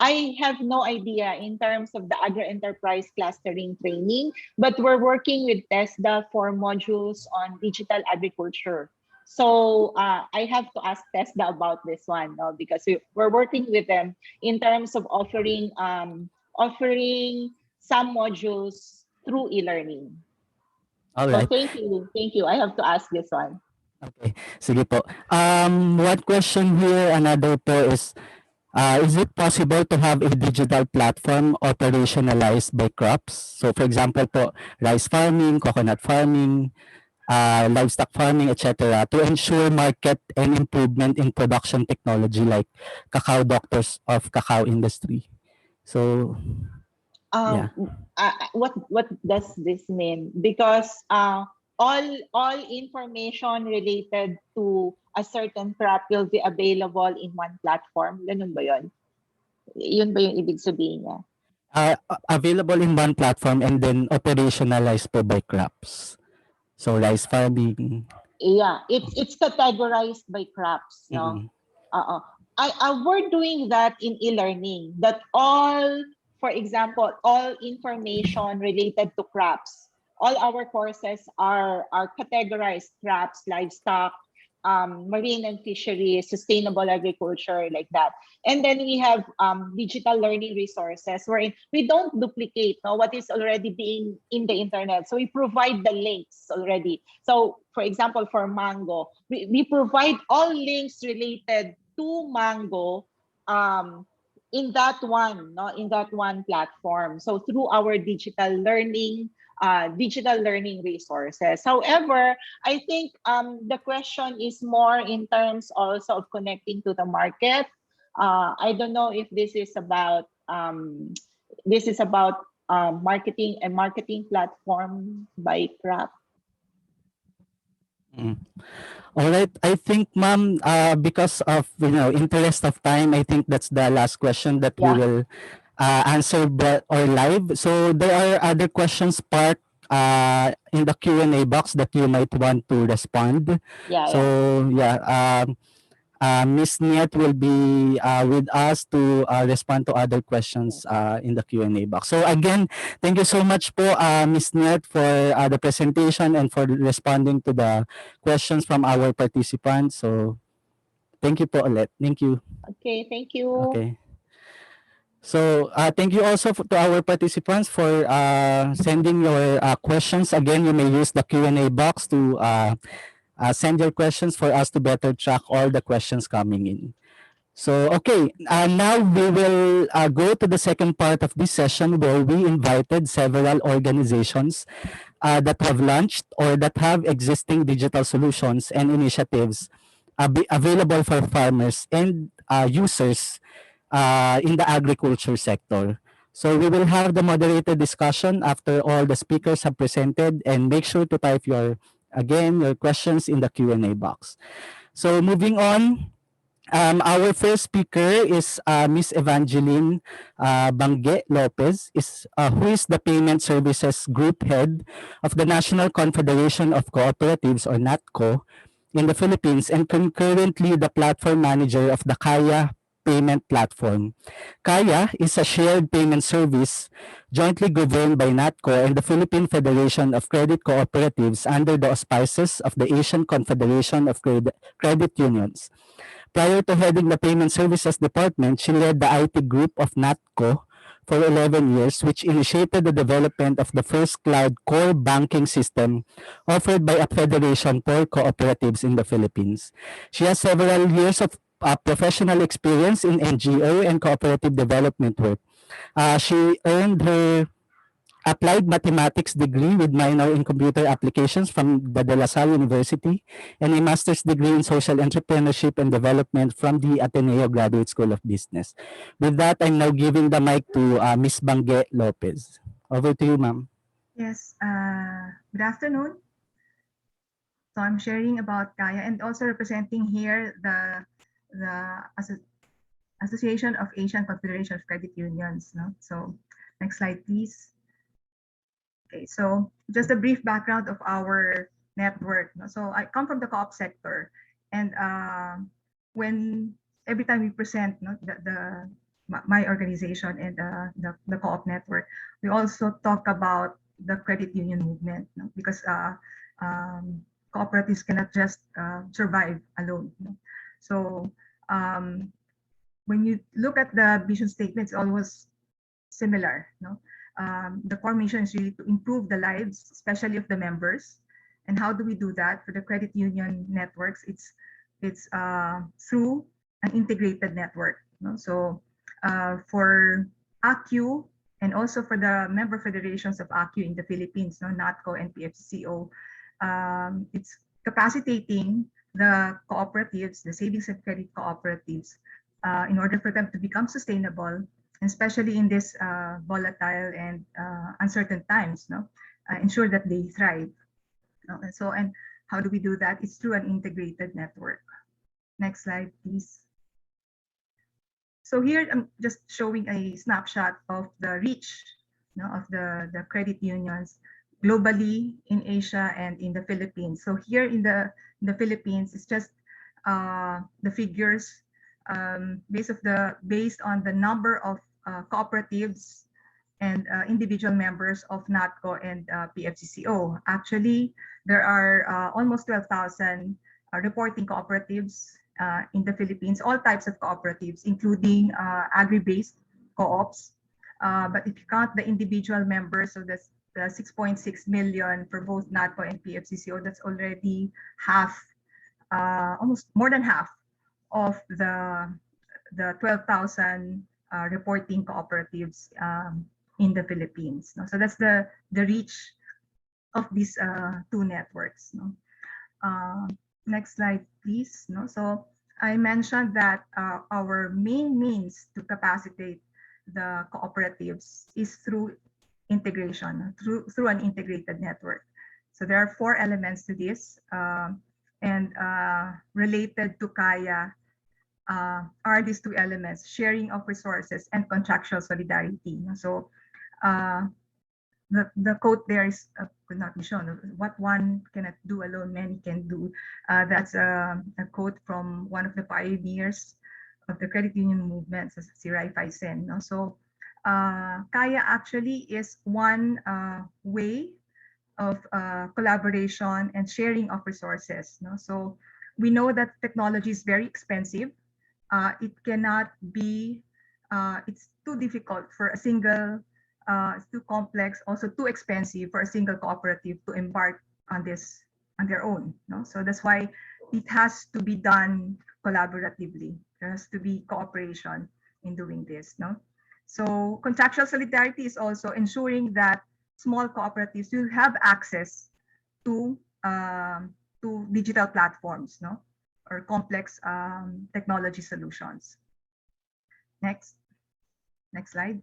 I have no idea in terms of the agro-enterprise clustering training, but we're working with TESDA for modules on digital agriculture. So I have to ask TESDA about this one, no, because we're working with them in terms of offering some modules through e-learning. All So right. thank you, thank you. I have to ask this one. Okay, sige po. One question here, another po is, Is it possible to have a digital platform operationalized by crops? So for example po, rice farming, coconut farming, livestock farming, etc., to ensure market and improvement in production technology like cacao doctors of cacao industry. So Um, yeah. what does this mean? Because all information related to a certain crop will be available in one platform. Ganun ba yun? Yun ba yung ibig sabihin niya? Available in one platform and then operationalized po by crops. So rice farming. Yeah, it's categorized by crops, no? Mm, Uh, we're doing that in e-learning. That all, for example, all information related to crops, all our courses are categorized: crops, livestock, marine and fisheries, sustainable agriculture, like that. And then we have digital learning resources wherein we don't duplicate, no, what is already being in the internet. So we provide the links already. So for example, for Mango, we provide all links related to Mango in that one, no, in that one platform. So through our digital learning resources. However, I think the question is more in terms also of connecting to the market. I don't know if this is about marketing, a marketing platform by crap. mm. All right. I think, ma'am, because of interest of time, I think that's the last question that we Yeah, will answer or live. So there are other questions parked in the Q&A box that you might want to respond. yeah, So yeah. yeah, Miss Niet will be with us to respond to other questions in the Q&A box. So again, thank you so much po, Miss Niet, for the presentation and for responding to the questions from our participants. So thank you po ulit. Thank you. Okay, thank you. Okay. So thank you also to our participants for sending your questions. Again, you may use the Q&A box to send your questions for us to better track all the questions coming in. So, okay, now we will go to the second part of this session where we invited several organizations that have launched or that have existing digital solutions and initiatives available for farmers and users in the agriculture sector. So we will have the moderated discussion after all the speakers have presented, and make sure to type your questions in the Q&A box. So moving on, our first speaker is Miss Evangeline Bangge Lopez, who is the Payment Services Group Head of the National Confederation of Cooperatives, or NATCO, in the Philippines, and concurrently the platform manager of the Kaya payment platform. Kaya is a shared payment service jointly governed by NATCO and the Philippine Federation of Credit Cooperatives under the auspices of the Asian Confederation of Credit Unions. Prior to heading the Payment Services Department, she led the IT group of NATCO for 11 years, which initiated the development of the first cloud core banking system offered by a federation for cooperatives in the Philippines. She has several years of professional experience in NGO and cooperative development work. She earned her applied mathematics degree with minor in computer applications from the De La Salle University and a master's degree in social entrepreneurship and development from the Ateneo Graduate School of Business. With that, I'm now giving the mic to Ms. Bangge Lopez. Over to you, ma'am. Yes, good afternoon. So I'm sharing about Kaya and also representing here the Association of Asian Confederation of Credit Unions. No? So next slide, please. Okay, so just a brief background of our network. No? So I come from the co-op sector, and when every time we present my organization and the co-op network, we also talk about the credit union movement, no? Because cooperatives cannot just survive alone. No? So when you look at the vision statement, it's always similar. No? The core mission is really to improve the lives, especially of the members. And how do we do that for the credit union networks? It's through an integrated network. No? So for ACU and also for the member federations of ACU in the Philippines, no, NATCO and PFCO, it's capacitating the cooperatives, the savings and credit cooperatives, in order for them to become sustainable, especially in this volatile and uncertain times, no, ensure that they thrive. No? And how do we do that? It's through an integrated network. Next slide, please. So here I'm just showing a snapshot of the reach, you know, of the credit unions globally in Asia and in the Philippines. So here in the Philippines, it's just the figures based on the number of cooperatives and individual members of NATCO and PFCCO. Actually, there are almost 12,000 reporting cooperatives in the Philippines, all types of cooperatives, including agri-based co-ops. But if you count the individual members, so that's the 6.6 million for both NATCO and PFCCO, that's already half, almost more than half of the 12,000 reporting cooperatives in the Philippines. No? So that's the reach of these two networks. No? Next slide, please. No? So I mentioned that our main means to capacitate the cooperatives is through integration, through an integrated network. So there are 4 elements to this, and related to Kaya are these 2 elements: sharing of resources and contractual solidarity. So the quote there is could not be shown. What one cannot do alone, many can do. That's a quote from one of the pioneers of the credit union movement, si Rai Faisen. No? So Kaya actually is one way of collaboration and sharing of resources. No? So we know that technology is very expensive. It cannot be, it's too difficult for a single, it's too complex, also too expensive for a single cooperative to embark on this on their own. No? So that's why it has to be done collaboratively. There has to be cooperation in doing this. No? So contractual solidarity is also ensuring that small cooperatives will have access to digital platforms, no, or complex technology solutions. Next slide.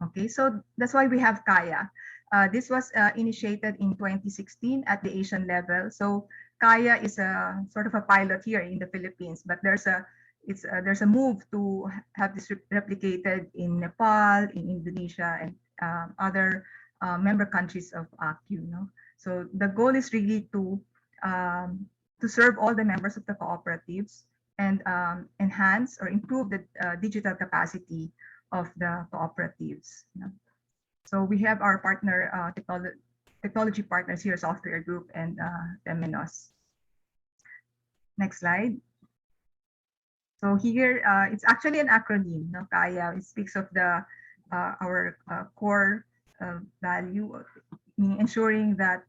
Okay, so that's why we have Kaya. This was initiated in 2016 at the Asian level. So Kaya is a sort of a pilot here in the Philippines, but there's a move to have this replicated in Nepal, in Indonesia, and other member countries of ACU. No? So the goal is really to serve all the members of the cooperatives and enhance or improve the digital capacity of the cooperatives. You know? So we have our partner technology partners here, Software Group and Temenos. Next slide. So here, it's actually an acronym, no? Kaya. It speaks of the our core value, meaning ensuring that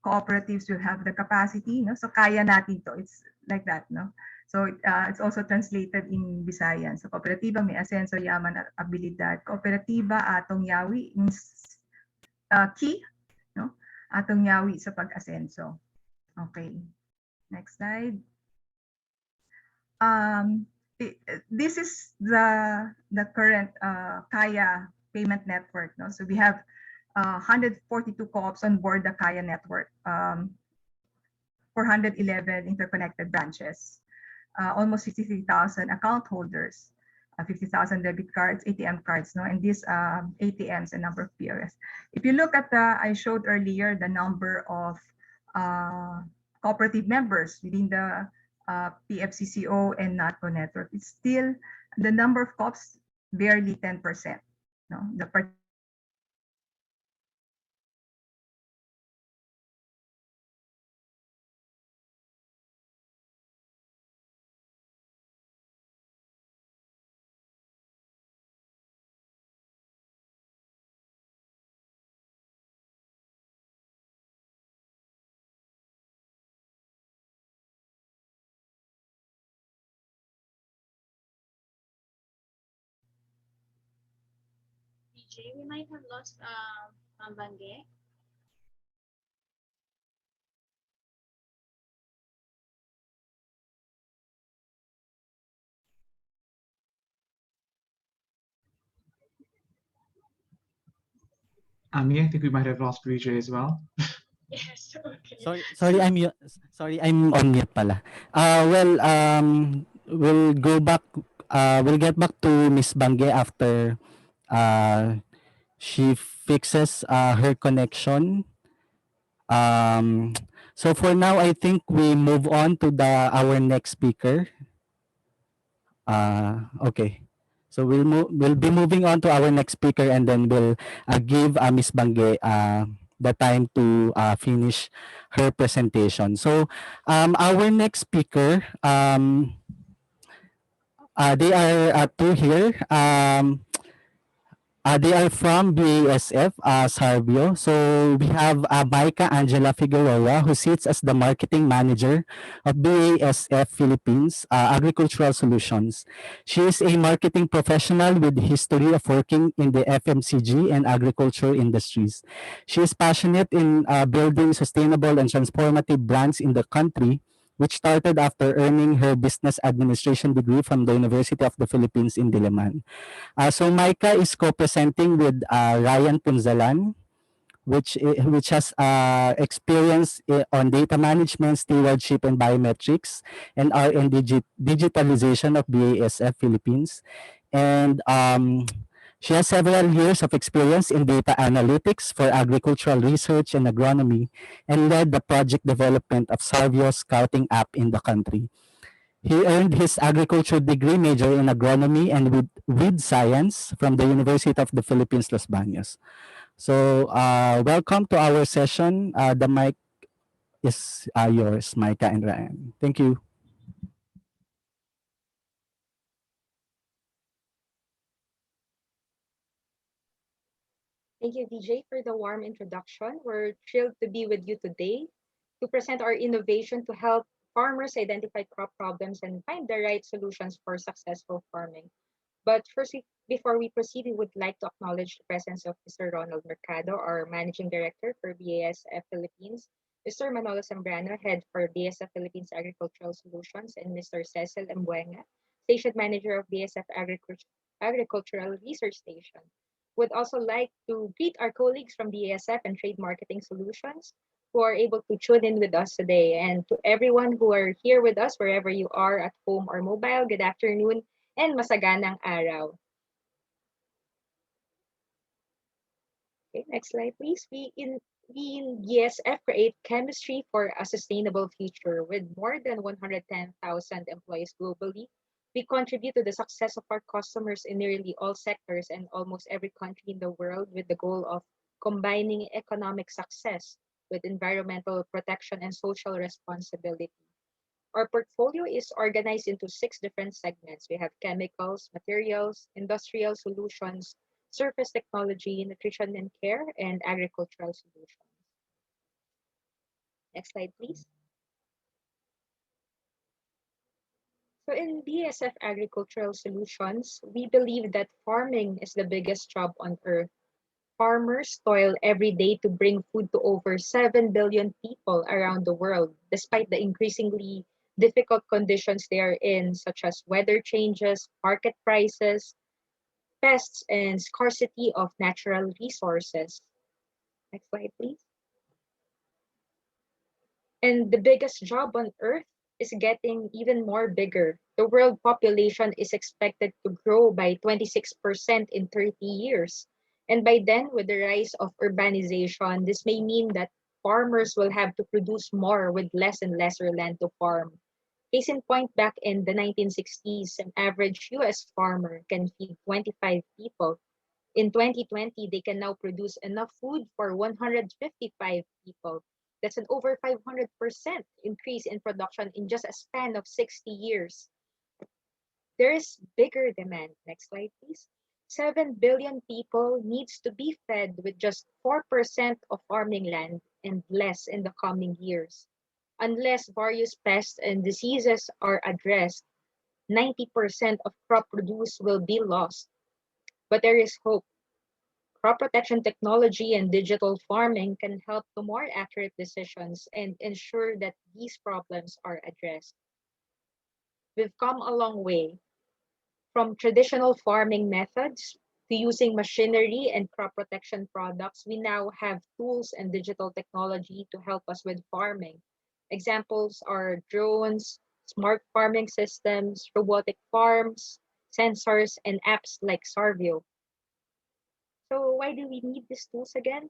cooperatives will have the capacity. No? So kaya natin to. It's like that, no? So it's also translated in Visayan. So kooperatiba may asenso, yaman at abilidad. Kooperatiba atong yawi means key, no? Atong yawi sa pag-asenso. Okay. Next slide. This is the current Kaya payment network. No? So we have 142 co-ops on board the Kaya network, 411 interconnected branches, almost 63,000 account holders, 50,000 debit cards, ATM cards, no, and these ATMs and number of POS. If you look at I showed earlier the number of cooperative members within the PFCCO and NATCO network, it's still the number of COPs barely 10%. No, the VJ. We might have lost Mambangge. Ami, I think we might have lost Vijay as well. Yes, okay. Sorry, sorry, I'm on mute pala. We'll go back. We'll get back to Miss Bangge after uh, she fixes her connection. Um, so for now, I think we move on to the our next speaker. Okay. So we'll be moving on to our next speaker, and then we'll give Miss Bangge the time to finish her presentation. So our next speaker, they are two here. They are from BASF, Sarbio. So we have Maika Angela Figueroa, who sits as the marketing manager of BASF Philippines Agricultural Solutions. She is a marketing professional with history of working in the FMCG and agriculture industries. She is passionate in building sustainable and transformative brands in the country, which started after earning her business administration degree from the University of the Philippines in Diliman. So Micah is co-presenting with Ryan Punzalan, which has experience on data management, stewardship, and biometrics, and R&D digitalization of BASF Philippines. And she has several years of experience in data analytics for agricultural research and agronomy, and led the project development of Sarvio's scouting app in the country. He earned his agriculture degree major in agronomy and with science from the University of the Philippines, Los Baños. So, welcome to our session. The mic is yours, Micah and Ryan. Thank you. Thank you, VJ, for the warm introduction. We're thrilled to be with you today to present our innovation to help farmers identify crop problems and find the right solutions for successful farming. But first, before we proceed, we would like to acknowledge the presence of Mr. Ronald Mercado, our Managing Director for BASF Philippines, Mr. Manolo Zambrano, Head for BASF Philippines Agricultural Solutions, and Mr. Cecil Mbuenga, Station Manager of BASF Agricultural Research Station. Would also like to greet our colleagues from BASF and Trade Marketing Solutions who are able to tune in with us today. And to everyone who are here with us, wherever you are, at home or mobile, good afternoon and masaganang araw. Okay, next slide, please. We in BSF create chemistry for a sustainable future. With more than 110,000 employees globally, we contribute to the success of our customers in nearly all sectors and almost every country in the world with the goal of combining economic success with environmental protection and social responsibility. Our portfolio is organized into six different segments. We have chemicals, materials, industrial solutions, surface technology, nutrition and care, and agricultural solutions. Next slide, please. So in BSF Agricultural Solutions, we believe that farming is the biggest job on earth. Farmers toil every day to bring food to over 7 billion people around the world, despite the increasingly difficult conditions they are in, such as weather changes, market prices, pests, and scarcity of natural resources. Next slide, please. And the biggest job on earth is getting even more bigger. The world population is expected to grow by 26% in 30 years. And by then, with the rise of urbanization, this may mean that farmers will have to produce more with less and lesser land to farm. Case in point, back in the 1960s, an average US farmer can feed 25 people. In 2020, they can now produce enough food for 155 people. That's an over 500% increase in production in just a span of 60 years. There is bigger demand. Next slide, please. 7 billion people needs to be fed with just 4% of farming land and less in the coming years. Unless various pests and diseases are addressed, 90% of crop produce will be lost. But there is hope. crop protection technology and digital farming can help to more accurate decisions and ensure that these problems are addressed. We've come a long way from traditional farming methods to using machinery and crop protection products. We now have tools and digital technology to help us with farming. Examples are drones, smart farming systems, robotic farms, sensors, and apps like Sarvio. So why do we need these tools again?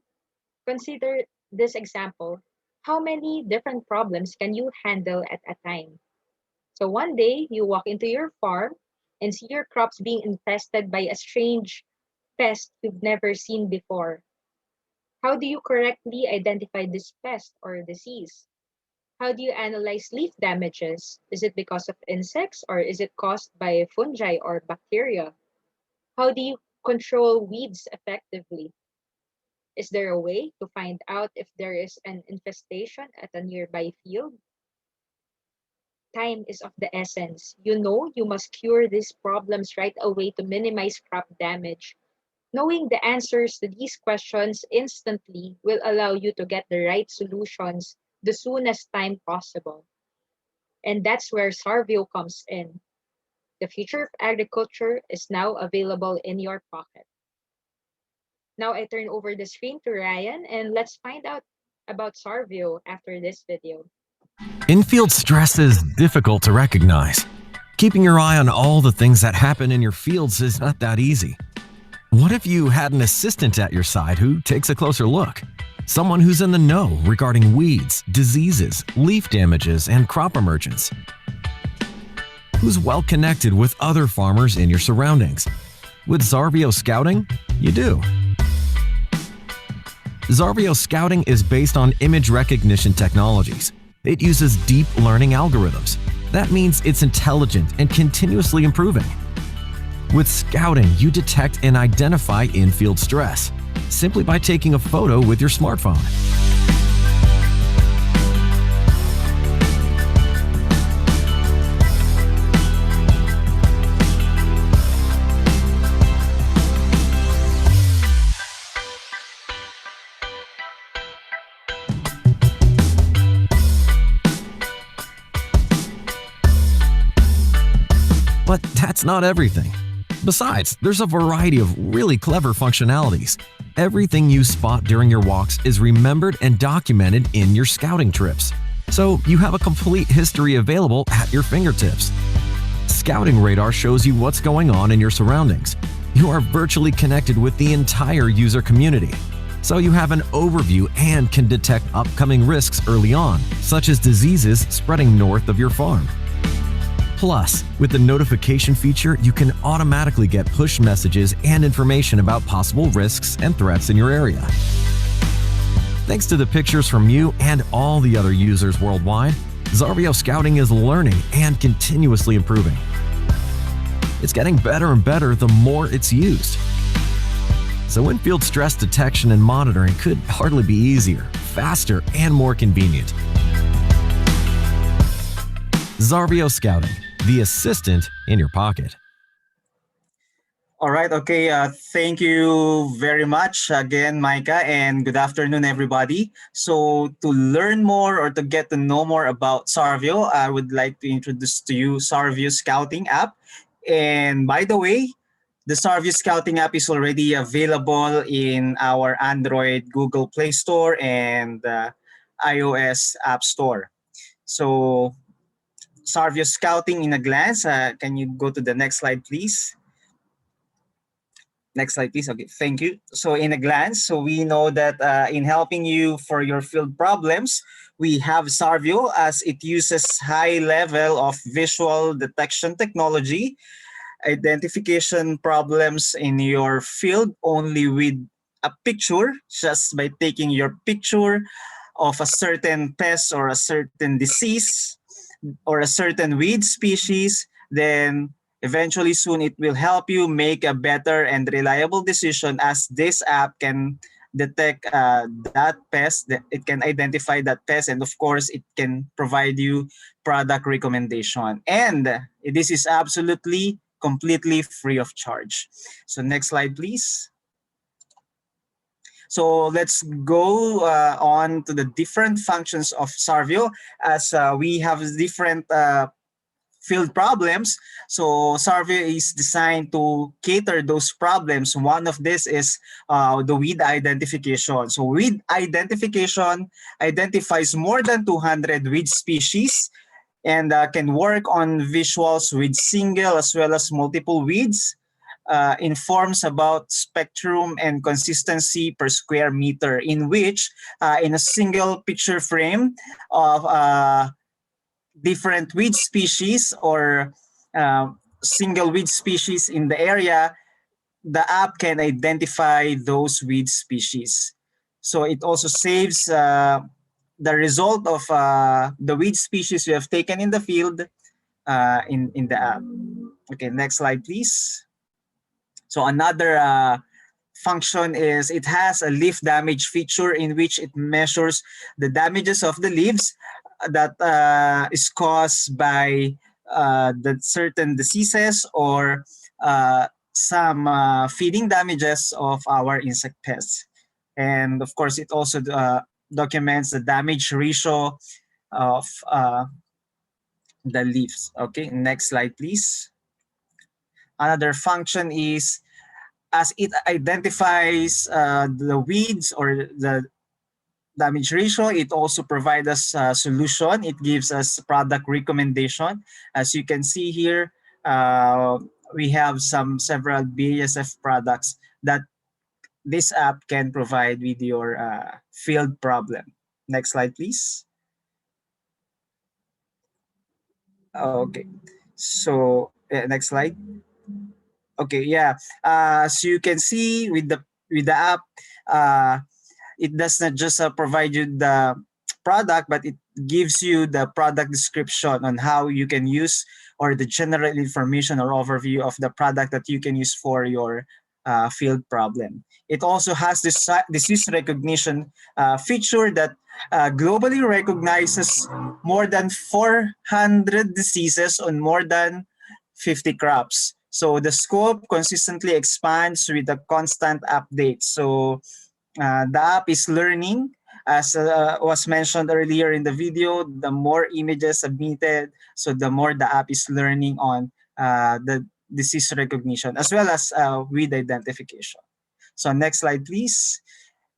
Consider this example. How many different problems can you handle at a time? So one day you walk into your farm and see your crops being infested by a strange pest you've never seen before. How do you correctly identify this pest or disease? How do you analyze leaf damages? Is it because of insects or is it caused by fungi or bacteria? How do you control weeds effectively? Is there a way to find out if there is an infestation at a nearby field? Time is of the essence. You know you must cure these problems right away to minimize crop damage. Knowing the answers to these questions instantly will allow you to get the right solutions the soonest time possible. And that's where Sarvio comes in. The future of agriculture is now available in your pocket. Now I turn over the screen to Ryan and let's find out about Sarvio after this video. Infield stress is difficult to recognize. Keeping your eye on all the things that happen in your fields is not that easy. What if you had an assistant at your side who takes a closer look? Someone who's in the know regarding weeds, diseases, leaf damages, and crop emergence. Who's well connected with other farmers in your surroundings. With Sarvio Scouting, you do. Sarvio Scouting is based on image recognition technologies. It uses deep learning algorithms. That means it's intelligent and continuously improving. With Scouting, you detect and identify in-field stress simply by taking a photo with your smartphone. But that's not everything. Besides, there's a variety of really clever functionalities. Everything you spot during your walks is remembered and documented in your scouting trips. So you have a complete history available at your fingertips. Scouting Radar shows you what's going on in your surroundings. You are virtually connected with the entire user community. So you have an overview and can detect upcoming risks early on, such as diseases spreading north of your farm. Plus, with the notification feature, you can automatically get push messages and information about possible risks and threats in your area. Thanks to the pictures from you and all the other users worldwide, Sarvio Scouting is learning and continuously improving. It's getting better and better the more it's used. So in-field stress detection and monitoring could hardly be easier, faster, and more convenient. Sarvio Scouting, the assistant in your pocket. All right. Okay. Thank you very much again, Micah, and good afternoon, everybody. So, to learn more or to get to know more about Sarvio, I would like to introduce to you Sarvio Scouting app. And by the way, the Sarvio Scouting app is already available in our Android Google Play Store and iOS App Store. So, Sarvio Scouting in a glance. Can you go to the next slide, please? Next slide, please. Okay, thank you. So in a glance, so we know that in helping you for your field problems, we have Sarvio as it uses high level of visual detection technology, identification problems in your field only with a picture, just by taking your picture of a certain pest or a certain disease or a certain weed species, then eventually soon it will help you make a better and reliable decision as this app can detect that pest, that it can identify that pest, and of course it can provide you product recommendation. And this is absolutely completely free of charge. So next slide, please. So let's go on to the different functions of Sarvio, as we have different field problems. So Sarvio is designed to cater those problems. One of this is the weed identification. So weed identification identifies more than 200 weed species and can work on visuals with single as well as multiple weeds. Informs about spectrum and consistency per square meter, in which in a single picture frame of different weed species or single weed species in the area, the app can identify those weed species. So it also saves the result of the weed species you have taken in the field in the app. Okay, next slide, please. So another function is it has a leaf damage feature in which it measures the damages of the leaves that is caused by the certain diseases or some feeding damages of our insect pests. And of course, it also documents the damage ratio of the leaves. Okay, next slide, please. Another function is as it identifies the weeds or the damage ratio, it also provides us a solution. It gives us product recommendation. As you can see here, we have several BASF products that this app can provide with your field problem. Next slide, please. Okay, so next slide. Okay, yeah. As you can see with the app, uh, it does not just provide you the product, but it gives you the product description on how you can use or the general information or overview of the product that you can use for your field problem. It also has this disease recognition feature that globally recognizes more than 400 diseases on more than 50 crops. So the scope consistently expands with a constant update. So the app is learning, as was mentioned earlier in the video. The more images submitted, so the more the app is learning on the disease recognition as well as weed identification. So next slide, please.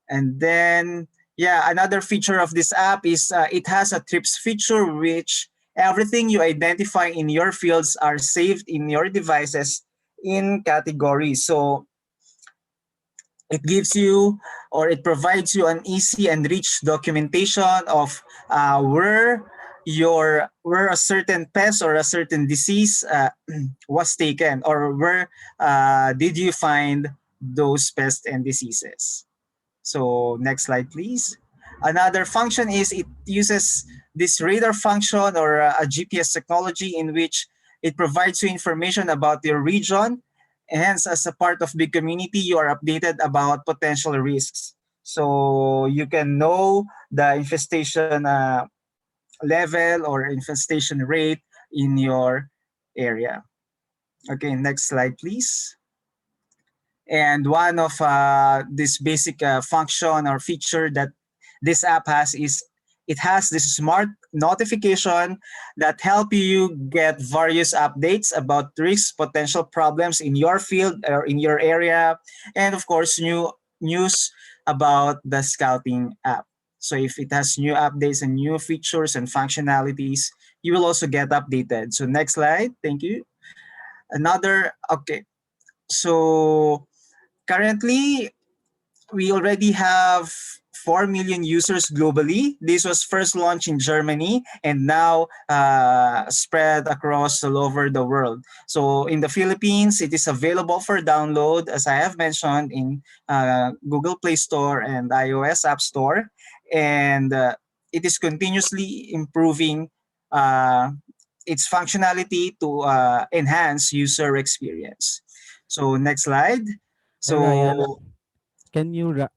And then, yeah, another feature of this app is it has a trips feature, which everything you identify in your fields are saved in your devices in categories. So it gives you or it provides you an easy and rich documentation of where a certain pest or a certain disease was taken, or where did you find those pests and diseases. So next slide, please. Another function is it uses this radar function or a GPS technology in which it provides you information about your region. Hence, as a part of big community, you are updated about potential risks. So you can know the infestation level or infestation rate in your area. Okay, next slide, please. And one of this basic function or feature that this app has is it has this smart notification that help you get various updates about risks, potential problems in your field or in your area, and of course, new news about the scouting app. So if it has new updates and new features and functionalities, you will also get updated. So next slide, thank you. Okay, so currently, we already have 4 million users globally. This was first launched in Germany and now spread across all over the world. So in the Philippines, it is available for download, as I have mentioned, in Google Play Store and iOS App Store. And it is continuously improving its functionality to enhance user experience. So next slide. Ryan, So can you wrap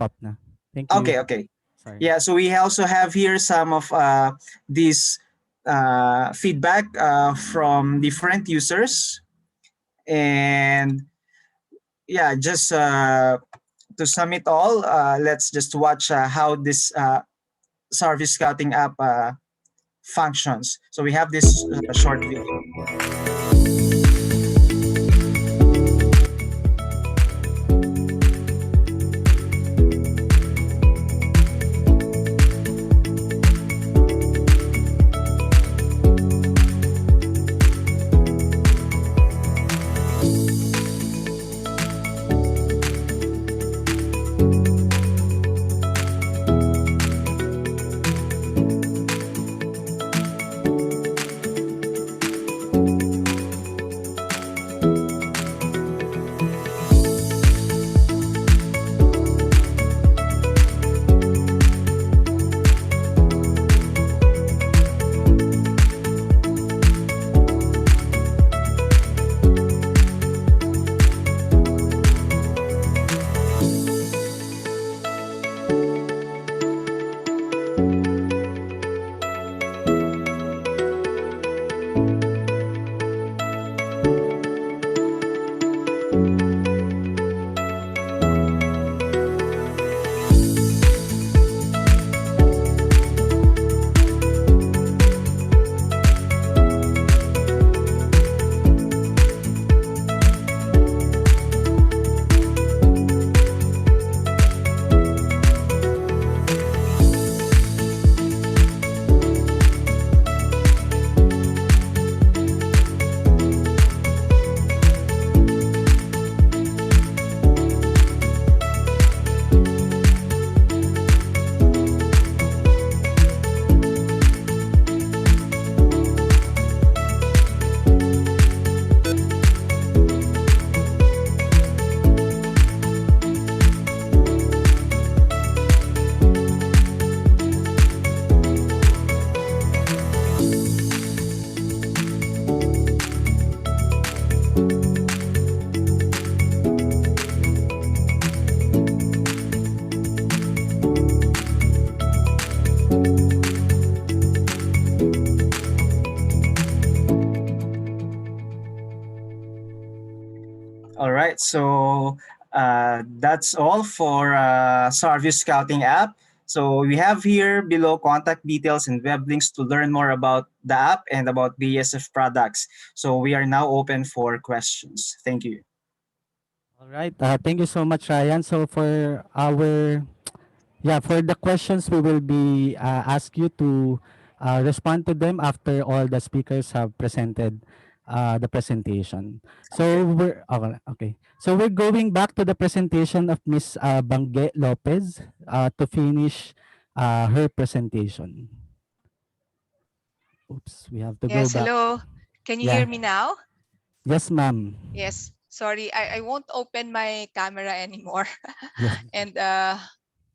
up na? Thank you. okay. Sorry. Yeah, so we also have here some of these feedback from different users. And yeah, just to sum it all, let's just watch how this service scouting app functions. So we have this short video. All right, so that's all for Sarview Scouting app. So we have here below contact details and web links to learn more about the app and about BSF products. So we are now open for questions. Thank you. All right. Thank you so much, Ryan. So for our for the questions, we will be ask you to respond to them after all the speakers have presented the presentation. So we're okay. Okay. So we're going back to the presentation of Miss Bangge Lopez to finish her presentation. Oops, we have to go Yes, back. hello. Can you hear Yeah. me now? Yes, ma'am. Yes. Sorry, I won't open my camera anymore. Yes. And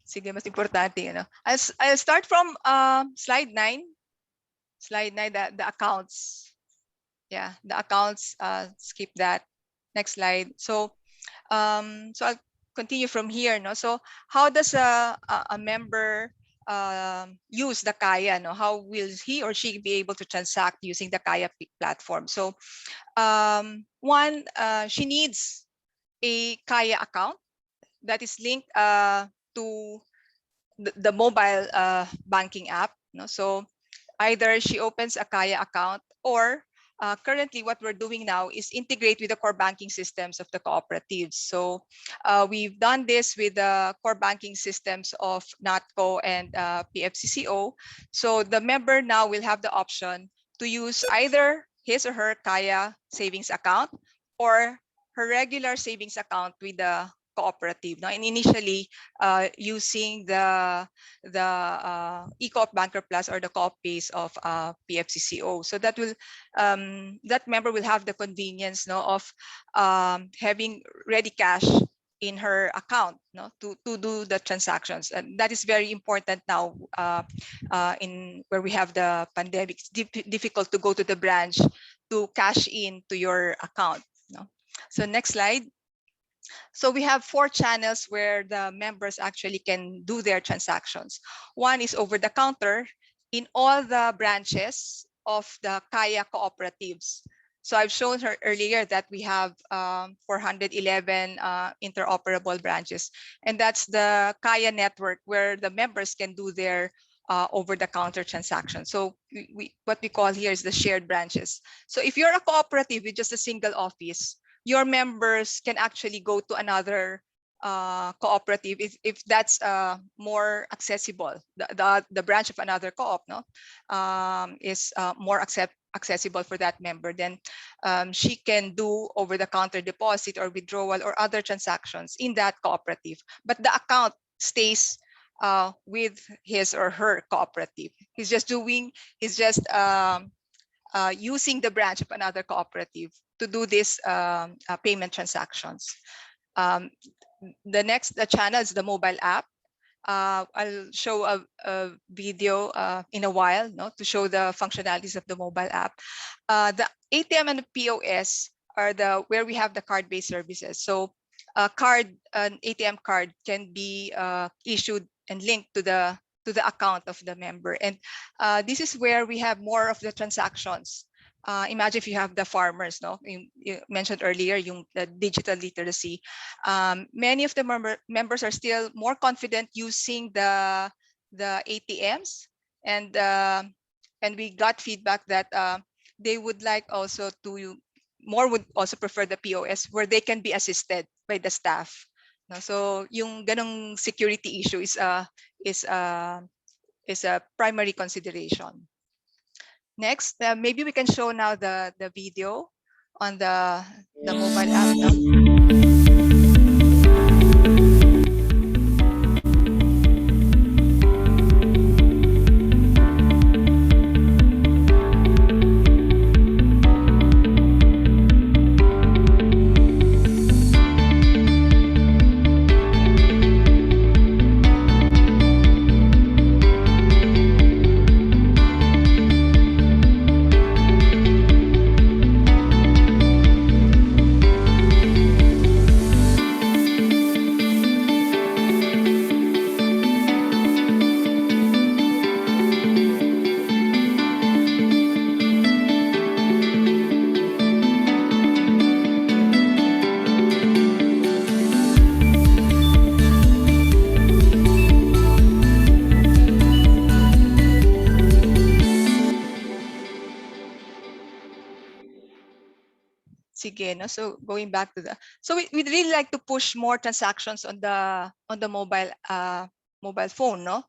sige, mas importante, I'll start from slide 9. Slide 9, the accounts. Yeah, the accounts, skip that. Next slide. So I'll continue from here. No, so how does a member use the Kaya? No, how will he or she be able to transact using the Kaya platform? So one, she needs a Kaya account that is linked to the mobile banking app. No, so either she opens a Kaya account or currently what we're doing now is integrate with the core banking systems of the cooperatives. So we've done this with the core banking systems of NATCO and PFCCO. So the member now will have the option to use either his or her Kaya savings account or her regular savings account with the cooperative. Now, and initially using the eCoop Banker Plus or the co-op base of PFCCO. So that will that member will have the convenience, of having ready cash in her account, to do the transactions, and that is very important now in where we have the pandemic. It's difficult to go to the branch to cash in to your account. So next slide. So we have 4 channels where the members actually can do their transactions. One is over the counter in all the branches of the Kaya cooperatives. So I've shown her earlier that we have 411 interoperable branches, and that's the Kaya network where the members can do their over-the-counter transactions. So what we call here is the shared branches. So if you're a cooperative with just a single office, your members can actually go to another cooperative if that's more accessible. The branch of another co-op, no, is more accessible for that member. Then she can do over-the-counter deposit or withdrawal or other transactions in that cooperative, but the account stays with his or her cooperative. He's just using the branch of another cooperative to do this payment transactions. The next channel is the mobile app. I'll show a video in a while, no, to show the functionalities of the mobile app. The ATM and the POS are where we have the card-based services. So an ATM card can be issued and linked to the account of the member, and this is where we have more of the transactions. Imagine if you have the farmers, no? You mentioned earlier the digital literacy. Many of the members are still more confident using the ATMs, and we got feedback that they would like also would also prefer the POS where they can be assisted by the staff. No? So yung ganong security issue is a primary consideration. Next, maybe we can show now the video on the mobile app. No? Sige, no? So going back to we'd really like to push more transactions on the mobile phone, no?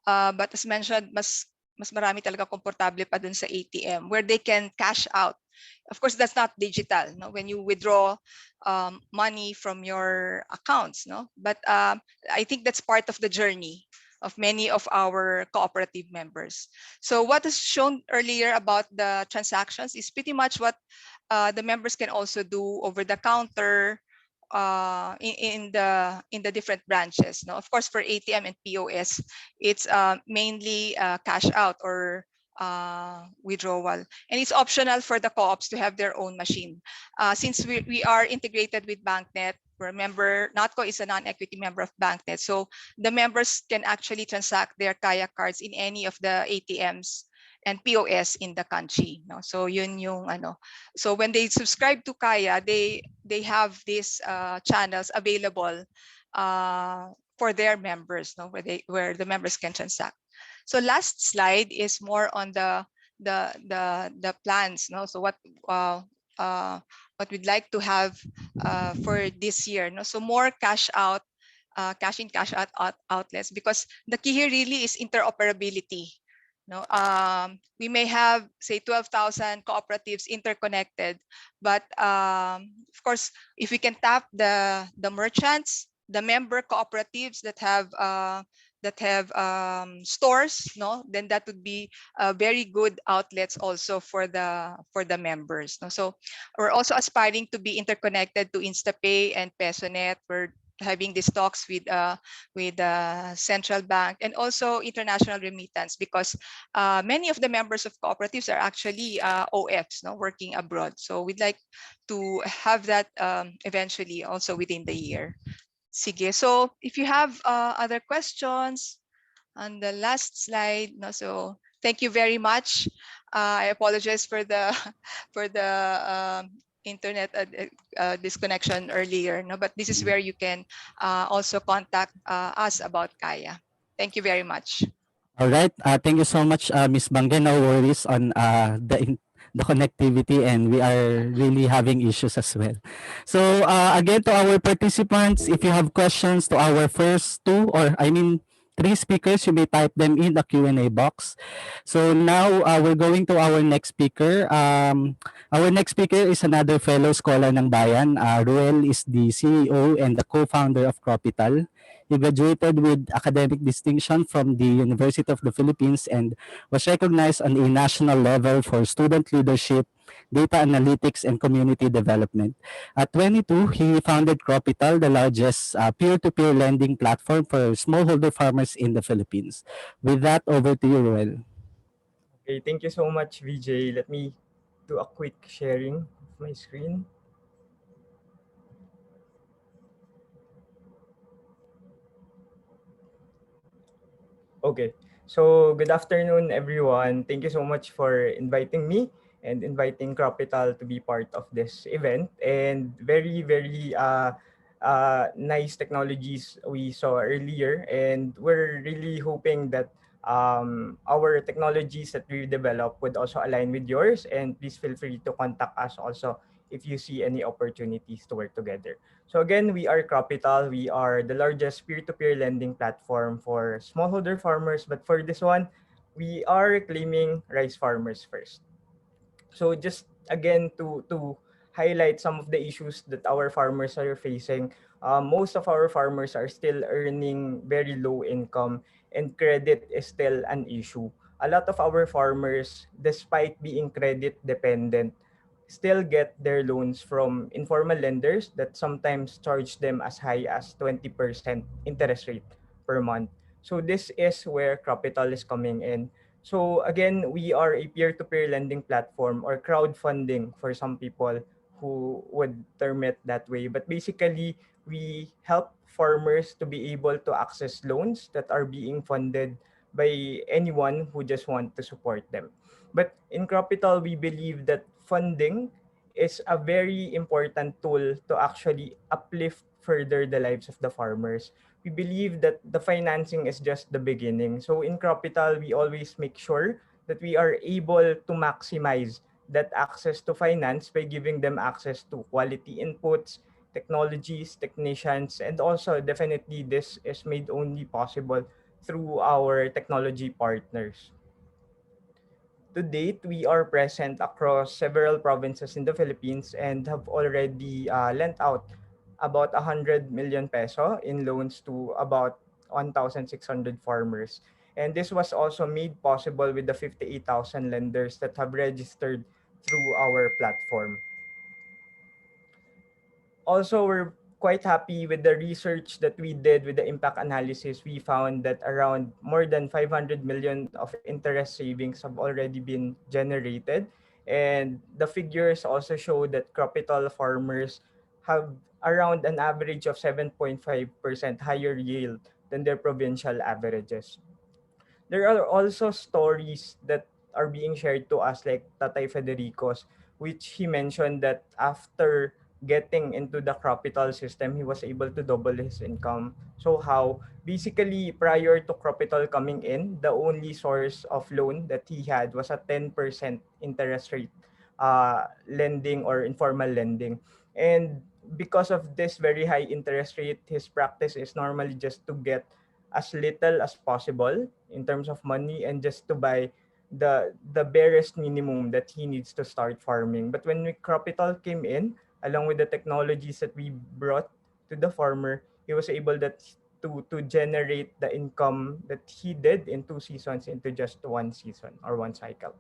But as mentioned, mas marami talaga komportable pa dun sa ATM where they can cash out. Of course, that's not digital, no? When you withdraw money from your accounts, no? But I think that's part of the journey of many of our cooperative members. So what is shown earlier about the transactions is pretty much what the members can also do over the counter in the different branches. No, of course, for ATM and POS, it's mainly cash out or withdrawal, and it's optional for the co-ops to have their own machine. Since we are integrated with BankNet, remember NotCo is a non-equity member of BankNet, so the members can actually transact their Kaya cards in any of the ATMs and POS in the country. No? So yun yung ano. So when they subscribe to Kaya, they have these channels available for their members, no? where the members can transact. So last slide is more on the plans. No? So what we'd like to have for this year. No? So more cash out, cash in, cash out outlets, because the key here really is interoperability. No, we may have, say, 12,000 cooperatives interconnected, but of course, if we can tap the merchants, the member cooperatives that have stores, no, then that would be very good outlets also for the members. No? So we're also aspiring to be interconnected to InstaPay and PesoNet. We're having these talks with central bank and also international remittance, because many of the members of cooperatives are actually OFs, no, working abroad. So we'd like to have that eventually also within the year. Sige. So if you have other questions on the last slide, no, so thank you very much. I apologize for the for the internet disconnection earlier. No, but this is where you can also contact us about Kaya. Thank you very much. All right. Thank you so much, Miss Bangge. No worries on the connectivity, and we are really having issues as well. So again, to our participants, if you have questions to our first two, or I mean three speakers, you may type them in the Q&A box. So now we're going to our next speaker. Our next speaker is another fellow scholar ng Bayan. Ruel is the CEO and the co-founder of Cropital. He graduated with academic distinction from the University of the Philippines and was recognized on a national level for student leadership, data analytics, and community development. At 22, he founded Cropital, the largest peer-to-peer lending platform for smallholder farmers in the Philippines. With that, over to you, Ruel. Okay, thank you so much, VJ. Let me do a quick sharing of my screen. Okay. So, good afternoon, everyone. Thank you so much for inviting me and inviting Capital to be part of this event. And very, very nice technologies we saw earlier. And we're really hoping that our technologies that we develop would also align with yours. And please feel free to contact us also if you see any opportunities to work together. So again, we are Capital. We are the largest peer-to-peer lending platform for smallholder farmers. But for this one, we are claiming rice farmers first. So just again to highlight some of the issues that our farmers are facing, most of our farmers are still earning very low income and credit is still an issue. A lot of our farmers, despite being credit dependent, still get their loans from informal lenders that sometimes charge them as high as 20% interest rate per month. So this is where capital is coming in. So again, we are a peer-to-peer lending platform or crowdfunding for some people who would term it that way. But basically, we help farmers to be able to access loans that are being funded by anyone who just want to support them. But in Capital, we believe that funding is a very important tool to actually uplift further the lives of the farmers. We believe that the financing is just the beginning. So in Capital, we always make sure that we are able to maximize that access to finance by giving them access to quality inputs, technologies, technicians, and also definitely this is made only possible through our technology partners. To date, we are present across several provinces in the Philippines and have already lent out about 100 million peso in loans to about 1,600 farmers. And this was also made possible with the 58,000 lenders that have registered through our platform. Also, we're quite happy with the research that we did with the impact analysis. We found that around more than 500 million of interest savings have already been generated. And the figures also show that capital farmers have around an average of 7.5% higher yield than their provincial averages. There are also stories that are being shared to us, like Tatay Federico's, which he mentioned that after getting into the capital system, he was able to double his income. So how? Basically, prior to capital coming in, the only source of loan that he had was a 10% interest rate lending or informal lending. And because of this very high interest rate, his practice is normally just to get as little as possible in terms of money and just to buy the barest minimum that he needs to start farming. But when capital came in, along with the technologies that we brought to the farmer, he was able to generate the income that he did in 2 seasons into just 1 season or one cycle.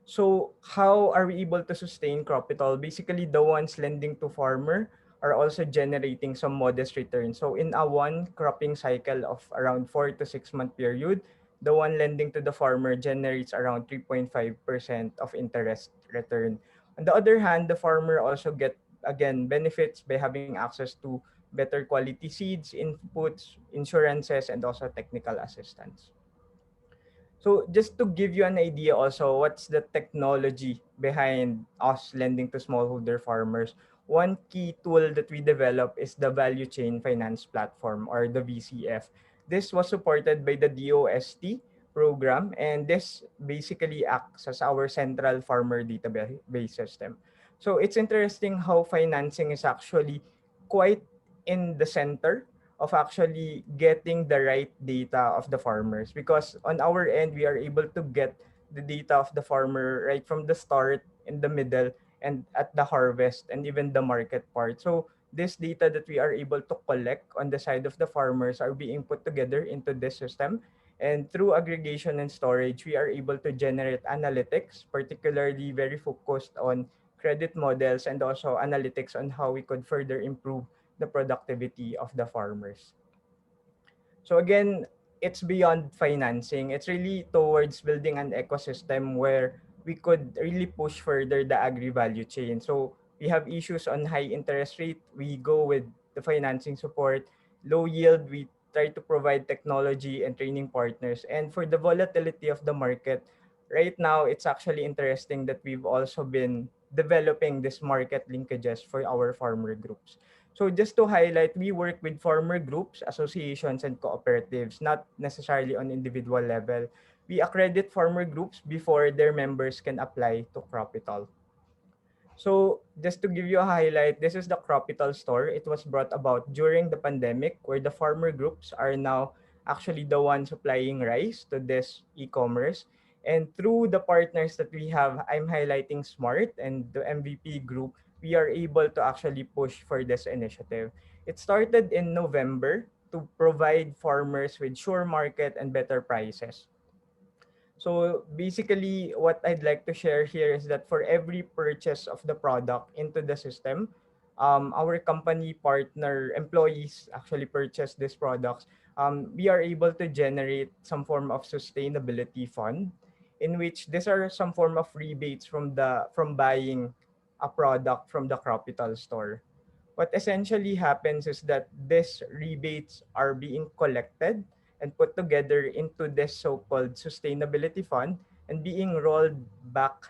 So how are we able to sustain capital? Basically, the ones lending to farmer are also generating some modest return. So in a one cropping cycle of around 4 to 6 month period, the one lending to the farmer generates around 3.5% of interest return. On the other hand, the farmer also get again benefits by having access to better quality seeds, inputs, insurances, and also technical assistance. So just to give you an idea also, what's the technology behind us lending to smallholder farmers? One key tool that we develop is the Value Chain Finance Platform, or the VCF. This was supported by the DOST program, and this basically acts as our central farmer database system. So it's interesting how financing is actually quite in the center of actually getting the right data of the farmers, because on our end we are able to get the data of the farmer right from the start, in the middle, and at the harvest, and even the market part. So this data that we are able to collect on the side of the farmers are being put together into this system, and through aggregation and storage we are able to generate analytics, particularly very focused on credit models, and also analytics on how we could further improve the productivity of the farmers. So again, it's beyond financing. It's really towards building an ecosystem where we could really push further the agri value chain. So we have issues on high interest rate, we go with the financing support. Low yield, we try to provide technology and training partners. And for the volatility of the market, right now it's actually interesting that we've also been developing this market linkages for our farmer groups. So just to highlight, we work with farmer groups, associations, and cooperatives, not necessarily on individual level. We accredit farmer groups before their members can apply to Cropital. So just to give you a highlight, this is the Cropital store. It was brought about during the pandemic, where the farmer groups are now actually the ones supplying rice to this e-commerce. And through the partners that we have, I'm highlighting Smart and the MVP group, we are able to actually push for this initiative. It started in November to provide farmers with sure market and better prices. So basically, what I'd like to share here is that for every purchase of the product into the system, our company partner employees actually purchase these products. We are able to generate some form of sustainability fund, in which these are some form of rebates from buying a product from the capital store. What essentially happens is that these rebates are being collected and put together into this so-called sustainability fund, and being rolled back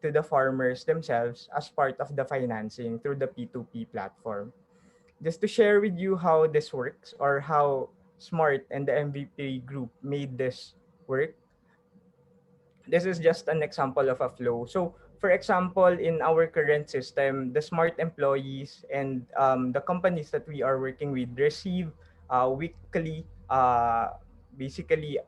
to the farmers themselves as part of the financing through the P2P platform. Just to share with you how this works, or how Smart and the MVP group made this work, this is just an example of a flow. So, for example, in our current system, the smart employees and the companies that we are working with receive weekly, basically,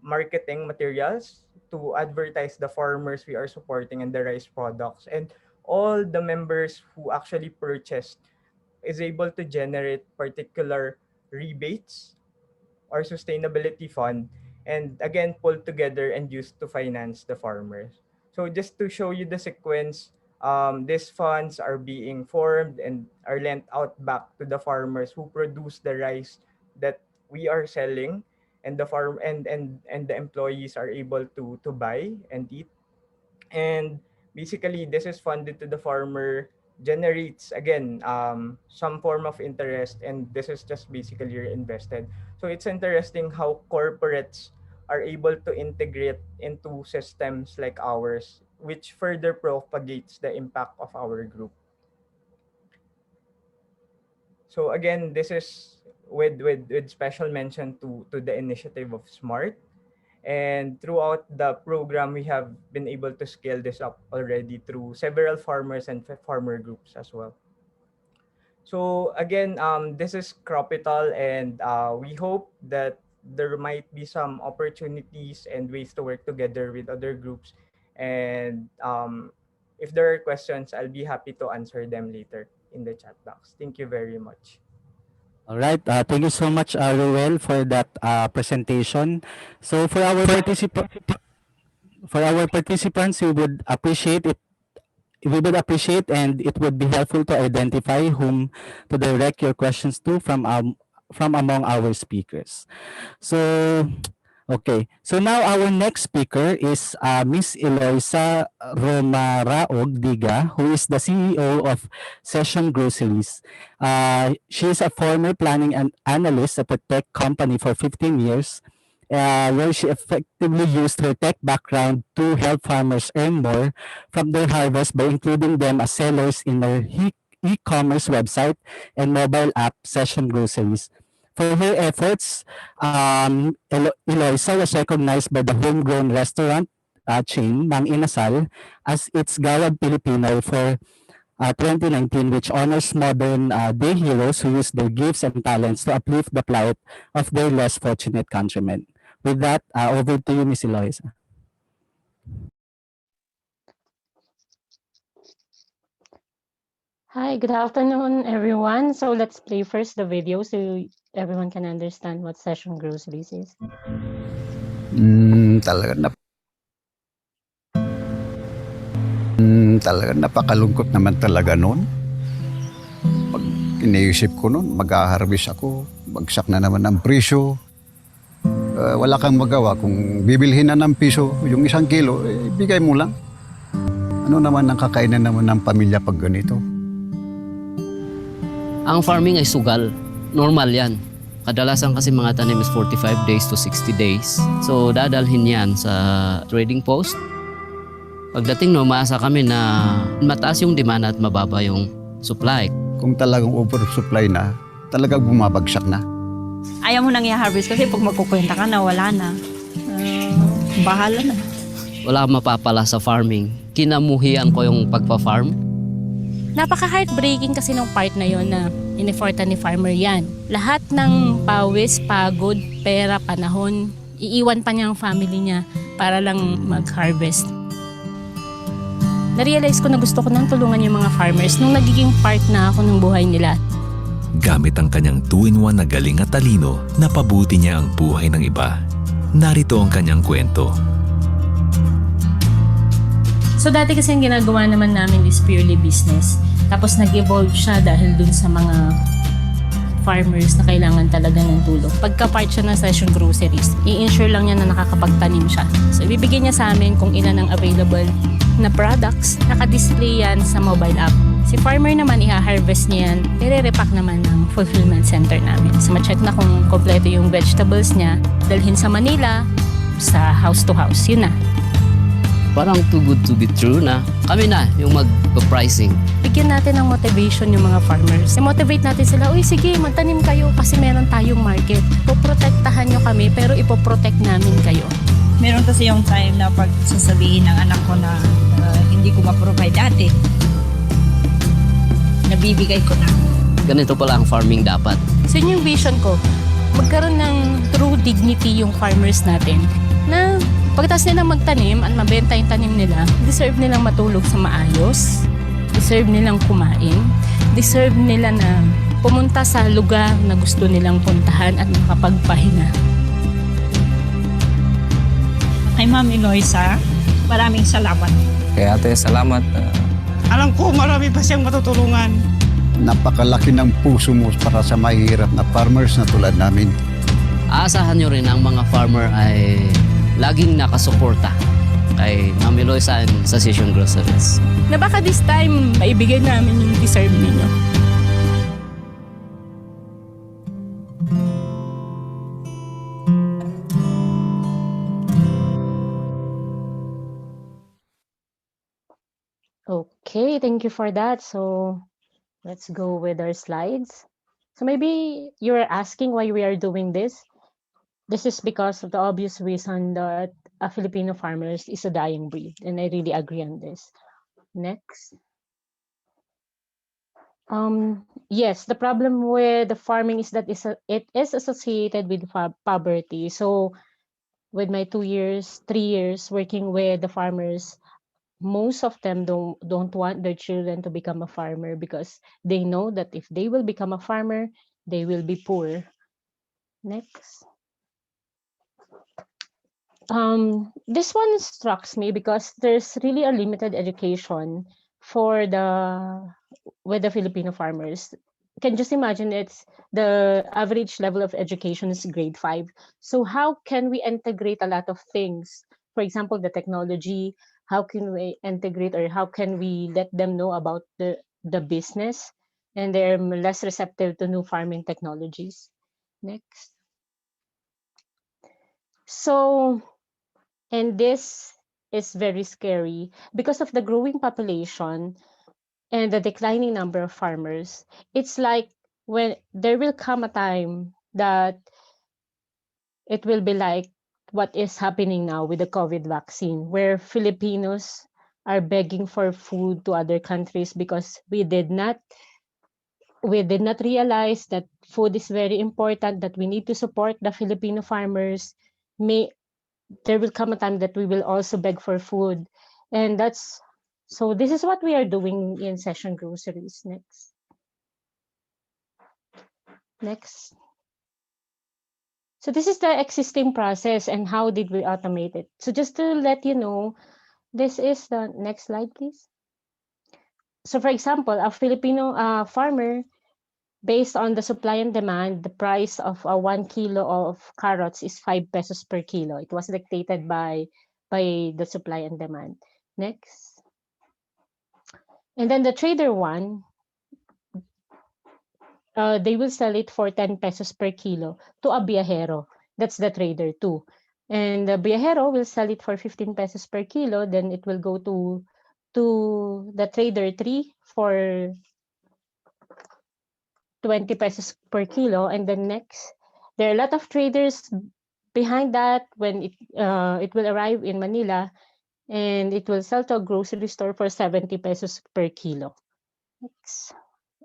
marketing materials to advertise the farmers we are supporting and the rice products. And all the members who actually purchased is able to generate particular rebates or sustainability fund, and again pulled together and used to finance the farmers. So just to show you the sequence, these funds are being formed and are lent out back to the farmers who produce the rice that we are selling, and the farm and the employees are able to buy and eat. And basically this is funded to the farmer, generates again some form of interest, and this is just basically reinvested. So it's interesting how corporates are able to integrate into systems like ours, which further propagates the impact of our group. So again, this is with special mention to the initiative of Smart. And throughout the program, we have been able to scale this up already through several farmers and farmer groups as well. So again, this is Cropital, and we hope that there might be some opportunities and ways to work together with other groups. And if there are questions, I'll be happy to answer them later in the chat box. Thank you very much. All right. Thank you so much, Ruel, for that presentation. So for our participants, we would appreciate and it would be helpful to identify whom to direct your questions to from among our speakers. So, okay. So now our next speaker is Miss Eloisa Romaraog Diga, who is the CEO of Session Groceries. She is a former planning and analyst at a tech company for 15 years where she effectively used her tech background to help farmers earn more from their harvest by including them as sellers in her e-commerce website and mobile app Session Groceries. For her efforts, Eloisa was recognized by the homegrown restaurant chain Mang Inasal as its Gawad Filipino for 2019, which honors modern day heroes who use their gifts and talents to uplift the plight of their less fortunate countrymen. With that, over to you, Ms. Eloisa. Hi, good afternoon, everyone. So let's play first the video so everyone can understand what Session Groceries is. Talaga napakalungkot naman talaga noon. Pag iniisip ko noon, mag-harvest ako, bagsak na naman ang presyo. Wala kang magawa. Kung bibilhin na ng piso, yung 1 kilo, bigay mo lang. Ano naman ang kakainan naman ng pamilya pag ganito? Ang farming ay sugal. Normal yan. Kadalasan kasi mga tanim is 45 days to 60 days. So dadalhin yan sa trading post. Pagdating no, maasa kami na mataas yung demand at mababa yung supply. Kung talagang oversupply na, talagang bumabagsak na. Ayaw mo nang i-harvest kasi pag magkukwenta ka na, wala na. Bahala na. Wala kang mapapala sa farming. Kinamuhian ko yung pagpa-farm. Napaka-heartbreaking kasi nung part na yon na in-effortan ni farmer yan. Lahat ng pawis, pagod, pera, panahon, iiwan pa niya ang family niya para lang mag-harvest. Na-realize ko na gusto ko nang tulungan yung mga farmers nung nagiging part na ako ng buhay nila. Gamit ang kanyang 2-in-1 na galing at talino, napabuti niya ang buhay ng iba. Narito ang kanyang kwento. So dati kasi ang ginagawa naman namin is purely business. Tapos nag-evolve siya dahil dun sa mga farmers na kailangan talaga ng tulong. Pagka-part siya ng Session Groceries, i-ensure lang niya na nakakapagtanim siya. So ibibigay niya sa amin kung ilan ang available na products, naka-display yan sa mobile app. Si farmer naman, iha-harvest niya yan, i-repack naman ng fulfillment center namin. So ma-check na kung kompleto yung vegetables niya, dalhin sa Manila, sa house to house, yun na. Parang too good to be true na kami na yung mag-pricing. Bigyan natin ng motivation yung mga farmers. I-motivate natin sila, uy sige, magtanim kayo kasi meron tayong market. Poprotektahan nyo kami pero ipoprotect namin kayo. Meron kasi yung time na pag sasabihin ng anak ko na hindi ko ma-provide dati, nabibigay ko na. Ganito pala ang farming dapat. So yun yung vision ko, magkaroon ng true dignity yung farmers natin na pagkatapos nilang magtanim at mabenta yung tanim nila, deserve nilang matulog sa maayos, deserve nilang kumain, deserve nila na pumunta sa lugar na gusto nilang puntahan at makapagpahinga. Kay Ma'am Eloisa, maraming salamat. Kaya ate, salamat. Alam ko marami pa siyang matutulungan. Napakalaki ng puso mo para sa mahihirap na farmers na tulad namin. Aasahan nyo rin ang mga farmer ay laging nakasuporta kay Ma'am Eloisa and sa Session Groceries. Na baka this time, maibigay namin yung deserve ninyo. Okay, thank you for that. So let's go with our slides. So maybe you're asking why we are doing this. This is because of the obvious reason that a Filipino farmers is a dying breed, and I really agree on this. Next. Yes, the problem with the farming is that it is associated with poverty. So with my 2 years, 3 years working with the farmers, most of them don't want their children to become a farmer because they know that if they will become a farmer, they will be poor. Next. This one strikes me because there's really a limited education with the Filipino farmers. You can just imagine it's the average level of education is grade 5. So how can we integrate a lot of things? For example, the technology, how can we integrate or how can we let them know about the business, and they're less receptive to new farming technologies. Next. So, and this is very scary because of the growing population and the declining number of farmers. It's like when there will come a time that it will be like what is happening now with the COVID vaccine, where Filipinos are begging for food to other countries because we did not realize that food is very important, that we need to support the Filipino farmers. May there will come a time that we will also beg for food. And so this is what we are doing in Session Groceries. Next. So this is the existing process and how did we automate it. So just to let you know, this is the next slide, please. So for example, a Filipino farmer, based on the supply and demand, the price of 1 kilo of carrots is 5 pesos per kilo. It was dictated by the supply and demand. Next. And then the trader one, they will sell it for 10 pesos per kilo to a viajero. That's the trader two. And the viajero will sell it for 15 pesos per kilo. Then it will go to the trader three for 20 pesos per kilo. And then next, there are a lot of traders behind that when it will arrive in Manila, and it will sell to a grocery store for 70 pesos per kilo. Next.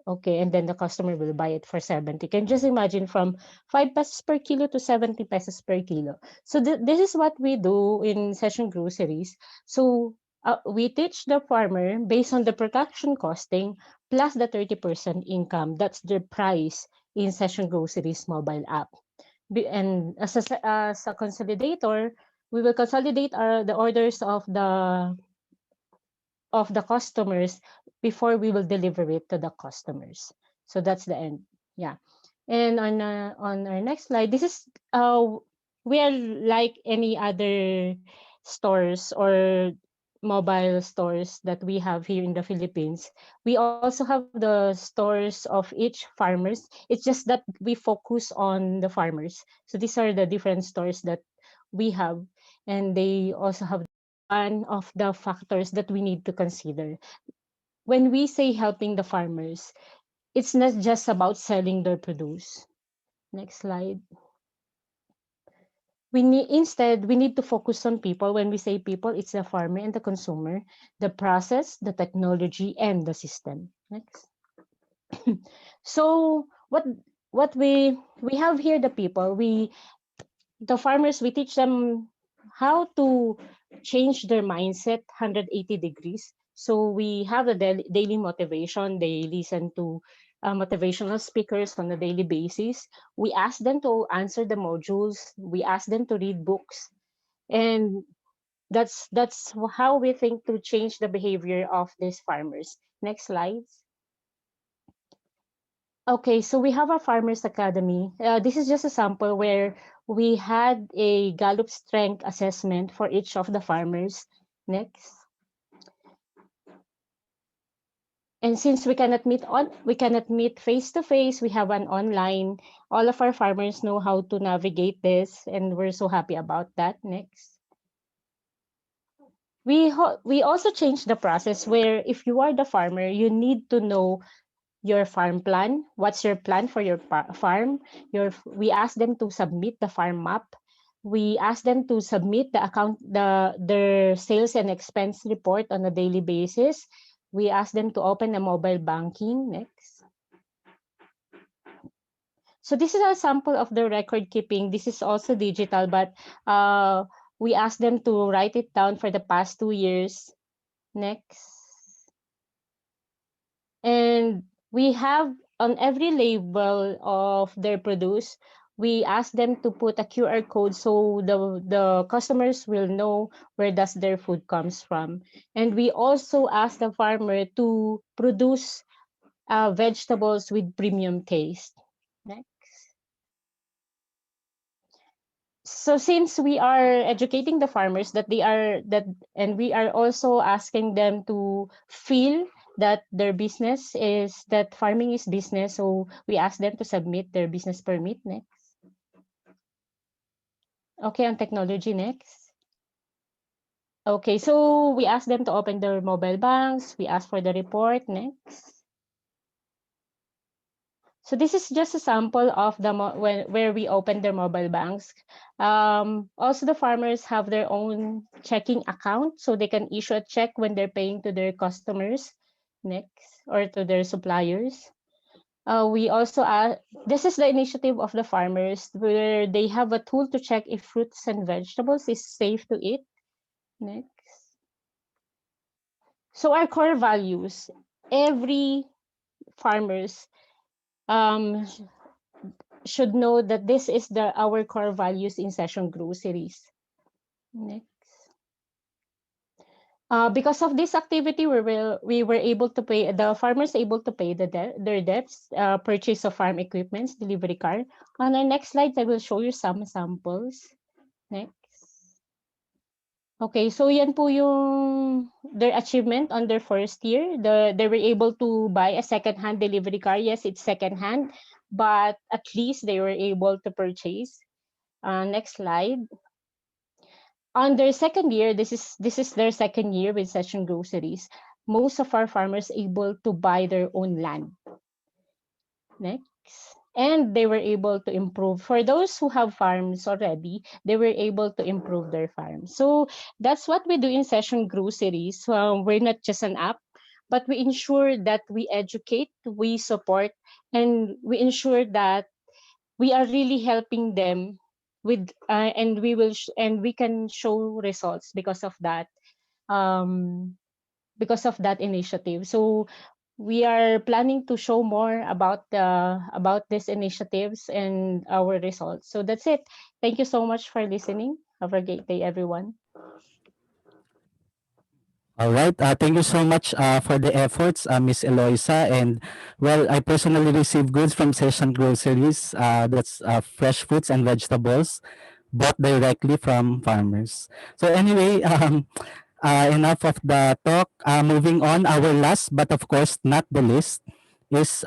Okay, and then the customer will buy it for 70. Can just imagine from 5 pesos per kilo to 70 pesos per kilo. So this is what we do in Session Groceries. So we teach the farmer based on the production costing plus the 30% income. That's the price in Session Groceries mobile app. And as a consolidator, we will consolidate the orders of the customers before we will deliver it to the customers. So that's the end. Yeah. And on our next slide, this is we are like any other stores or mobile stores that we have here in the Philippines. We also have the stores of each farmers. It's just that we focus on the farmers. So these are the different stores that we have, and they also have one of the factors that we need to consider. When we say helping the farmers, it's not just about selling their produce. Next slide. We need to focus on people. When we say people, it's the farmer and the consumer, the process, the technology, and the system. Next. So what we have here, the people, the farmers, we teach them how to change their mindset 180 degrees. So we have a daily motivation. They listen to motivational speakers on a daily basis. We ask them to answer the modules. We ask them to read books. And that's how we think to change the behavior of these farmers. Next slides. Okay, so we have a Farmers Academy. This is just a sample where we had a Gallup strength assessment for each of the farmers. Next. And since we cannot meet face to face, we have an online. All of our farmers know how to navigate this, and we're so happy about that. Next. We also changed the process where if you are the farmer, you need to know your farm plan. What's your plan for your farm? We ask them to submit the farm map. We ask them to submit their sales and expense report on a daily basis. We ask them to open a mobile banking. Next. So this is a sample of the record keeping. This is also digital, but we ask them to write it down for the past 2 years. Next. And we have on every label of their produce, we ask them to put a QR code so the customers will know where does their food comes from. And we also ask the farmer to produce vegetables with premium taste. Next. So since we are educating the farmers and we are also asking them to feel that that farming is business, so we ask them to submit their business permit. Next. Okay, on technology next. Okay, so we asked them to open their mobile banks. We asked for the report next. So this is just a sample of the where we open their mobile banks. Also, the farmers have their own checking account, so they can issue a check when they're paying to their customers next or to their suppliers. We also this is the initiative of the farmers where they have a tool to check if fruits and vegetables is safe to eat. Next. So our core values, every farmers should know that this is our core values in Session Groceries. Next. Because of this activity, we were able to pay the farmers able to pay their debts, purchase of farm equipments, delivery car. On our next slide, I will show you some samples. Next. Okay, so yan po yung their achievement on their first year. They were able to buy a second-hand delivery car. Yes, it's second-hand, but at least they were able to purchase. Next slide. On their second year, this is their second year with Session Groceries. Most of our farmers able to buy their own land. Next. And they were able to improve. For those who have farms already, they were able to improve their farms. So that's what we do in Session Groceries. We're not just an app, but we ensure that we educate, we support, and we ensure that we are really helping them with, and we can show results because of that initiative. So we are planning to show more about these initiatives and our results. So that's it. Thank you so much for listening. Have a great day, everyone. All right. Thank you so much for the efforts, Miss Eloisa. And well, I personally receive goods from Session Groceries. That's fresh fruits and vegetables, bought directly from farmers. So anyway, enough of the talk. Moving on, our last, but of course not the least, is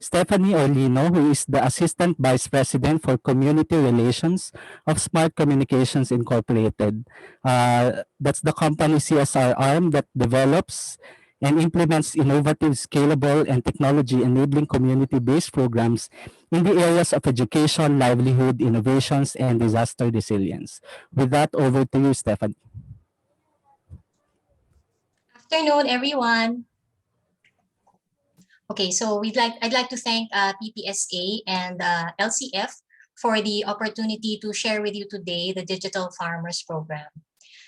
Stephanie Orlino, who is the Assistant Vice President for Community Relations of Smart Communications Incorporated. That's the company CSR arm that develops and implements innovative, scalable, and technology-enabling community-based programs in the areas of education, livelihood, innovations, and disaster resilience. With that, over to you, Stephanie. Afternoon, everyone. Okay, so I'd like to thank PPSA and LCF for the opportunity to share with you today the Digital Farmers Program.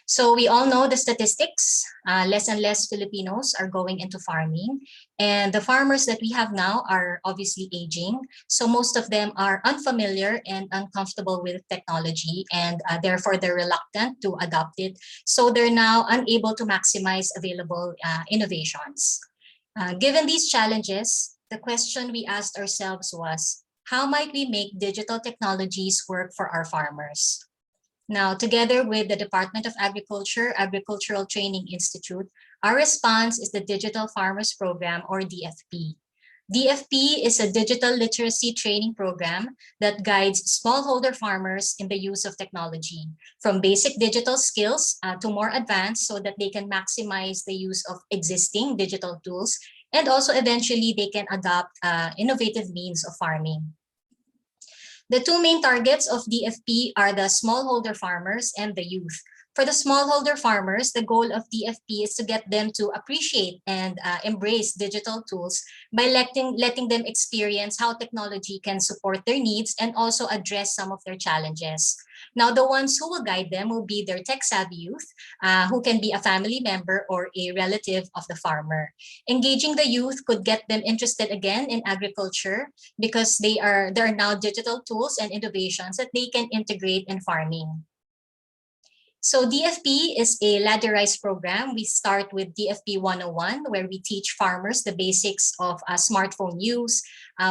So we all know the statistics, less and less Filipinos are going into farming, and the farmers that we have now are obviously aging. So most of them are unfamiliar and uncomfortable with technology, and therefore they're reluctant to adopt it. So they're now unable to maximize available innovations. Given these challenges, the question we asked ourselves was, how might we make digital technologies work for our farmers? Now, together with the Department of Agriculture, Agricultural Training Institute, our response is the Digital Farmers Program, or DFP. DFP is a digital literacy training program that guides smallholder farmers in the use of technology, from basic digital skills to more advanced, so that they can maximize the use of existing digital tools, and also eventually they can adopt innovative means of farming. The two main targets of DFP are the smallholder farmers and the youth. For the smallholder farmers, the goal of DFP is to get them to appreciate and embrace digital tools by letting them experience how technology can support their needs and also address some of their challenges. Now, the ones who will guide them will be their tech-savvy youth, who can be a family member or a relative of the farmer. Engaging the youth could get them interested again in agriculture because there are now digital tools and innovations that they can integrate in farming. So DFP is a ladderized program. We start with DFP 101, where we teach farmers the basics of smartphone use.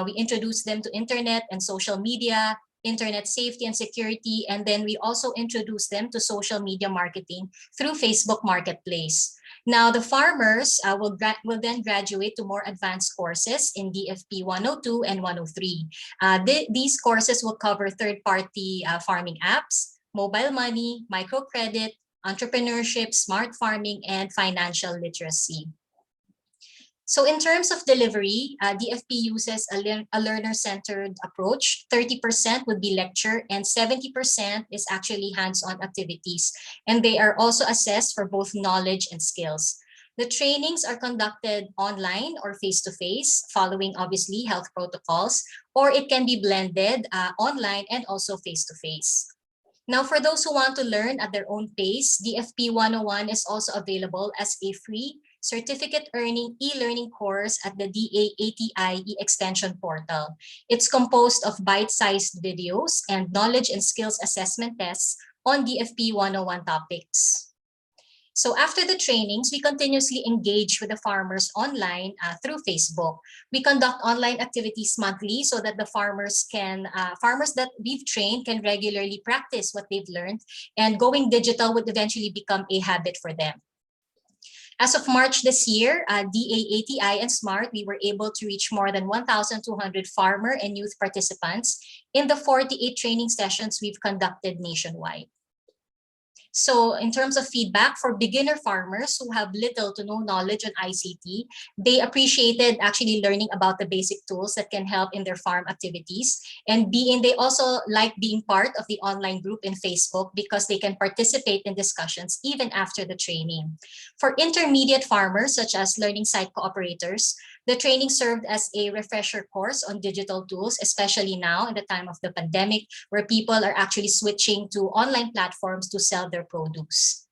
We introduce them to internet and social media, internet safety and security, and then we also introduce them to social media marketing through Facebook Marketplace. Now, the farmers will then graduate to more advanced courses in DFP 102 and 103. These courses will cover third-party farming apps, mobile money, microcredit, entrepreneurship, smart farming, and financial literacy. So in terms of delivery, DFP uses a learner-centered approach. 30% would be lecture and 70% is actually hands-on activities. And they are also assessed for both knowledge and skills. The trainings are conducted online or face-to-face, following obviously health protocols, or it can be blended online and also face-to-face. Now, for those who want to learn at their own pace, DFP 101 is also available as a free certificate earning e-learning course at the DA-ATI e-extension portal. It's composed of bite-sized videos and knowledge and skills assessment tests on DFP 101 topics. So after the trainings, we continuously engage with the farmers online through Facebook. We conduct online activities monthly so that the farmers that we've trained can regularly practice what they've learned, and going digital would eventually become a habit for them. As of March this year, DA-ATI and SMART, we were able to reach more than 1,200 farmer and youth participants in the 48 training sessions we've conducted nationwide. So in terms of feedback for beginner farmers who have little to no knowledge on ICT, they appreciated actually learning about the basic tools that can help in their farm activities. And they also like being part of the online group in Facebook because they can participate in discussions even after the training. For intermediate farmers, such as learning site cooperators, the training served as a refresher course on digital tools, especially now in the time of the pandemic, where people are actually switching to online platforms to sell their produce.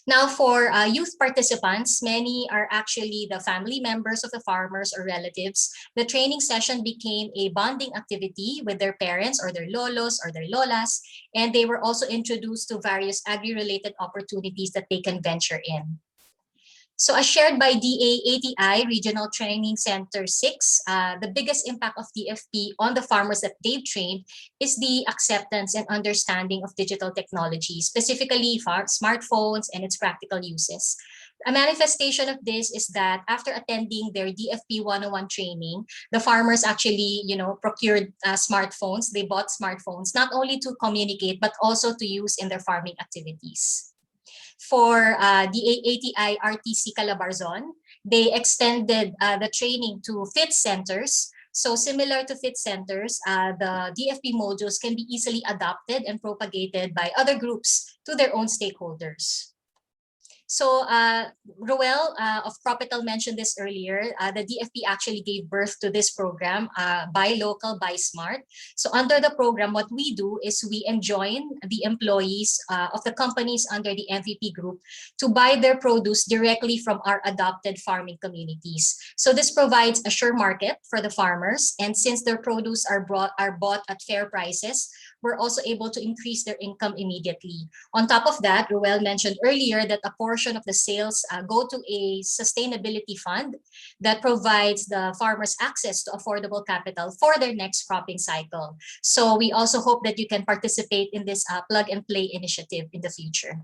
Now, for youth participants, many are actually the family members of the farmers or relatives. The training session became a bonding activity with their parents or their lolos or their lolas, and they were also introduced to various agri-related opportunities that they can venture in. So as shared by DA-ATI Regional Training Center 6, the biggest impact of DFP on the farmers that they've trained is the acceptance and understanding of digital technology, specifically smartphones and its practical uses. A manifestation of this is that after attending their DFP 101 training, the farmers actually, procured smartphones. They bought smartphones, not only to communicate, but also to use in their farming activities. For the ATI RTC Calabarzon, they extended the training to fit centers. So similar to fit centers, the DFP modules can be easily adopted and propagated by other groups to their own stakeholders. So Roel of Propital mentioned this earlier. The DFP actually gave birth to this program, Buy Local, Buy Smart. So under the program, what we do is we enjoin the employees of the companies under the MVP group to buy their produce directly from our adopted farming communities. So this provides a sure market for the farmers. And since their produce are bought at fair prices, we're also able to increase their income immediately. On top of that, Roel mentioned earlier that a portion of the sales go to a sustainability fund that provides the farmers access to affordable capital for their next cropping cycle. So we also hope that you can participate in this plug and play initiative in the future.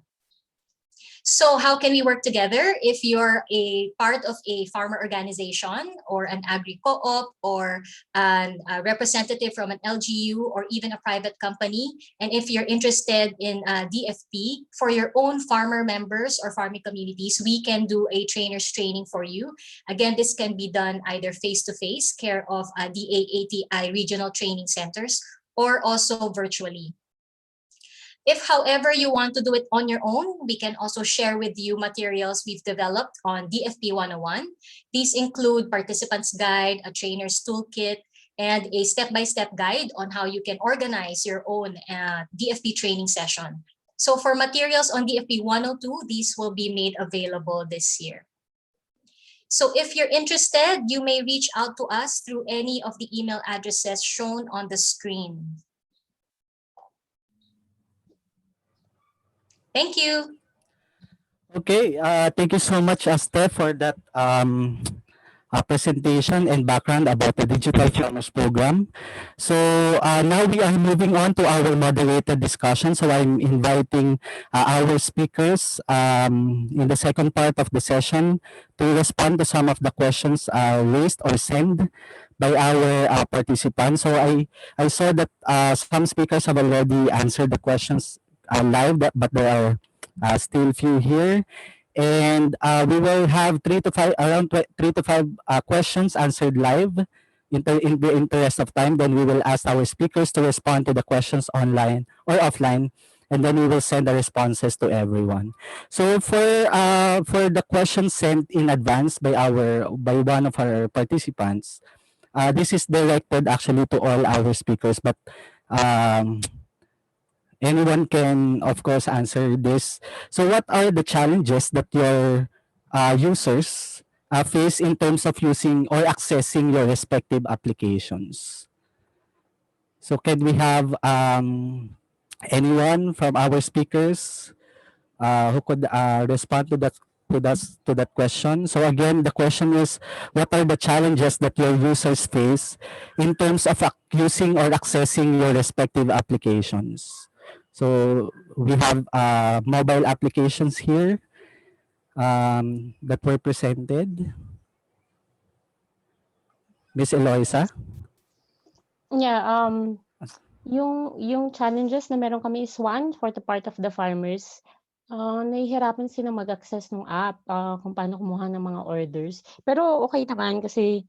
So how can we work together? If you're a part of a farmer organization or an agri-co-op or a representative from an LGU or even a private company, and if you're interested in DFP for your own farmer members or farming communities, we can do a trainer's training for you. Again, this can be done either face-to-face, care of DA-ATI regional training centers, or also virtually. If, however, you want to do it on your own, we can also share with you materials we've developed on DFP 101. These include participants guide, a trainer's toolkit, and a step-by-step guide on how you can organize your own DFP training session. So for materials on DFP 102, these will be made available this year. So if you're interested, you may reach out to us through any of the email addresses shown on the screen. Thank you. Okay, thank you so much, Steph, for that presentation and background about the Digital Farmers Program. So now we are moving on to our moderated discussion. So I'm inviting our speakers in the second part of the session to respond to some of the questions raised or sent by our participants. So I saw that some speakers have already answered the questions live, but there are still few here. And we will have three to five questions answered live in the interest of time. Then we will ask our speakers to respond to the questions online or offline, and then we will send the responses to everyone. So for the questions sent in advance by one of our participants, this is directed actually to all our speakers, but um, anyone can, of course, answer this. So, what are the challenges that your users face in terms of using or accessing your respective applications? So, can we have anyone from our speakers who could respond to that question? So again, the question is, what are the challenges that your users face in terms of using or accessing your respective applications? So we have mobile applications here that were presented. Miss Eloisa? Yeah, yung challenges na meron kami is one, for the part of the farmers, nahihirapan silang mag-access ng app, kung paano kumuha ng mga orders. Pero okay naman kasi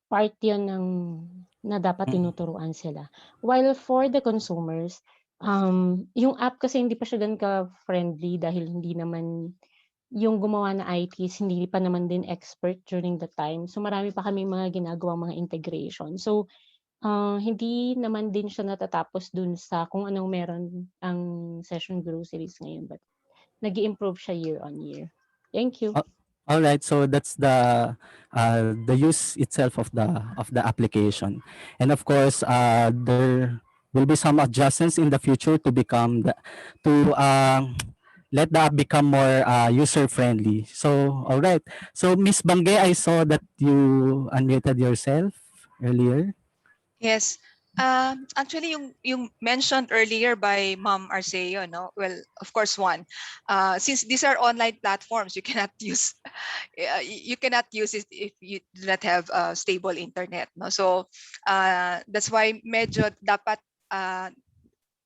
part 'yun na dapat tinuturuan sila. While for the consumers, yung app kasi hindi pa siya gano'n ka-friendly dahil hindi naman yung gumawa na ITs hindi pa naman din expert during the time. So, marami pa kaming mga ginagawang mga integration. So, hindi naman din siya natatapos dun sa kung anong meron ang Session Groceries ngayon, but nag-i-improve siya year on year. Thank you. All right, so that's the use itself of the application, and of course, there will be some adjustments in the future to become to let the app become more user friendly. So, all right. So, Miss Bangge, I saw that you unmuted yourself earlier. Yes. Actually, yung mentioned earlier by Ma'am Arceo, no? Well, of course, one. Since these are online platforms, you cannot use it if you do not have stable internet, no? So that's why medyo dapat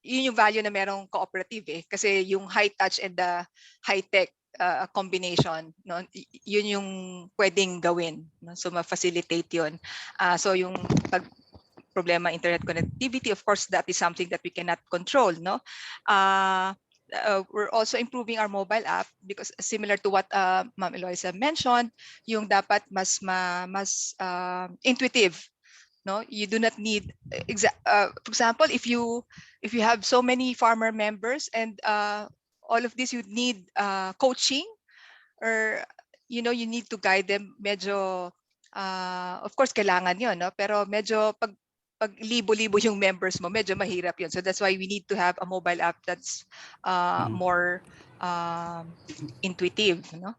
yun yung value na merong cooperative kasi yung high touch and the high tech combination, no, yun yung pwedeng gawin, no? So ma-facilitate yun. So yung pag problema internet connectivity, of course that is something that we cannot control, no. We're also improving our mobile app because similar to what Ma'am Eloisa mentioned, yung dapat mas intuitive, no. You do not need for example, if you have so many farmer members and all of this, you need coaching, or you need to guide them. Medyo of course kailangan yon, no, pero medyo pag libo-libo yung members mo, medyo mahirap yun. So that's why we need to have a mobile app that's more intuitive, no.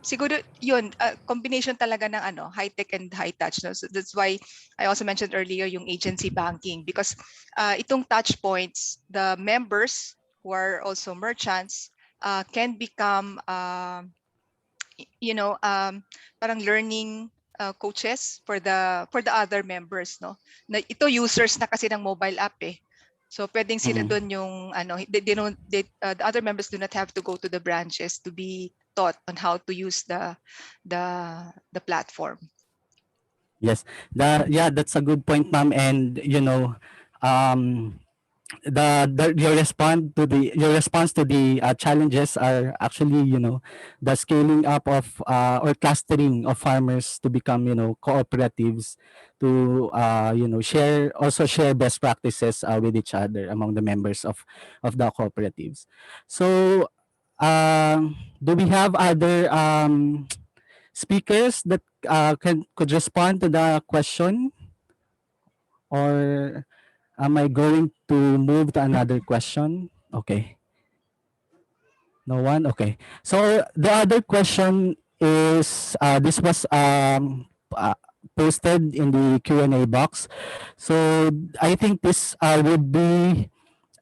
Siguro yun, combination talaga ng high tech and high touch, no? So that's why I also mentioned earlier yung agency banking, because itong touch points, the members who are also merchants can become parang learning coaches for the other members, no. Na ito users na kasi ng mobile app So pwedeng sila doon yung the other members do not have to go to the branches to be taught on how to use the platform. Yes, that's a good point, ma'am. And your response to the challenges are actually the scaling up of or clustering of farmers to become cooperatives, to share best practices with each other among the members of the cooperatives. So do we have other speakers that could respond to the question, or am I going to move to another question? Okay. No one? Okay. So the other question is this was posted in the Q&A box. So I think this would be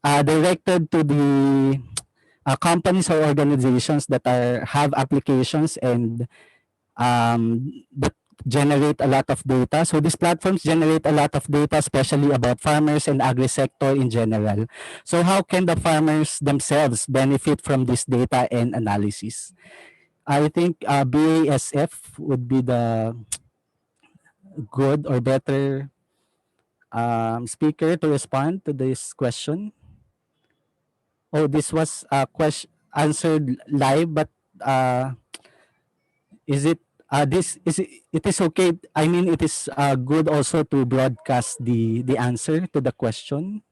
directed to the companies or organizations that have applications and that generate a lot of data. So these platforms generate a lot of data, especially about farmers and agri-sector in general. So how can the farmers themselves benefit from this data and analysis? I think BASF would be the good or better speaker to respond to this question. Oh, this was a question answered live, but is it this is it is okay? I mean, it is good also to broadcast the answer to the question.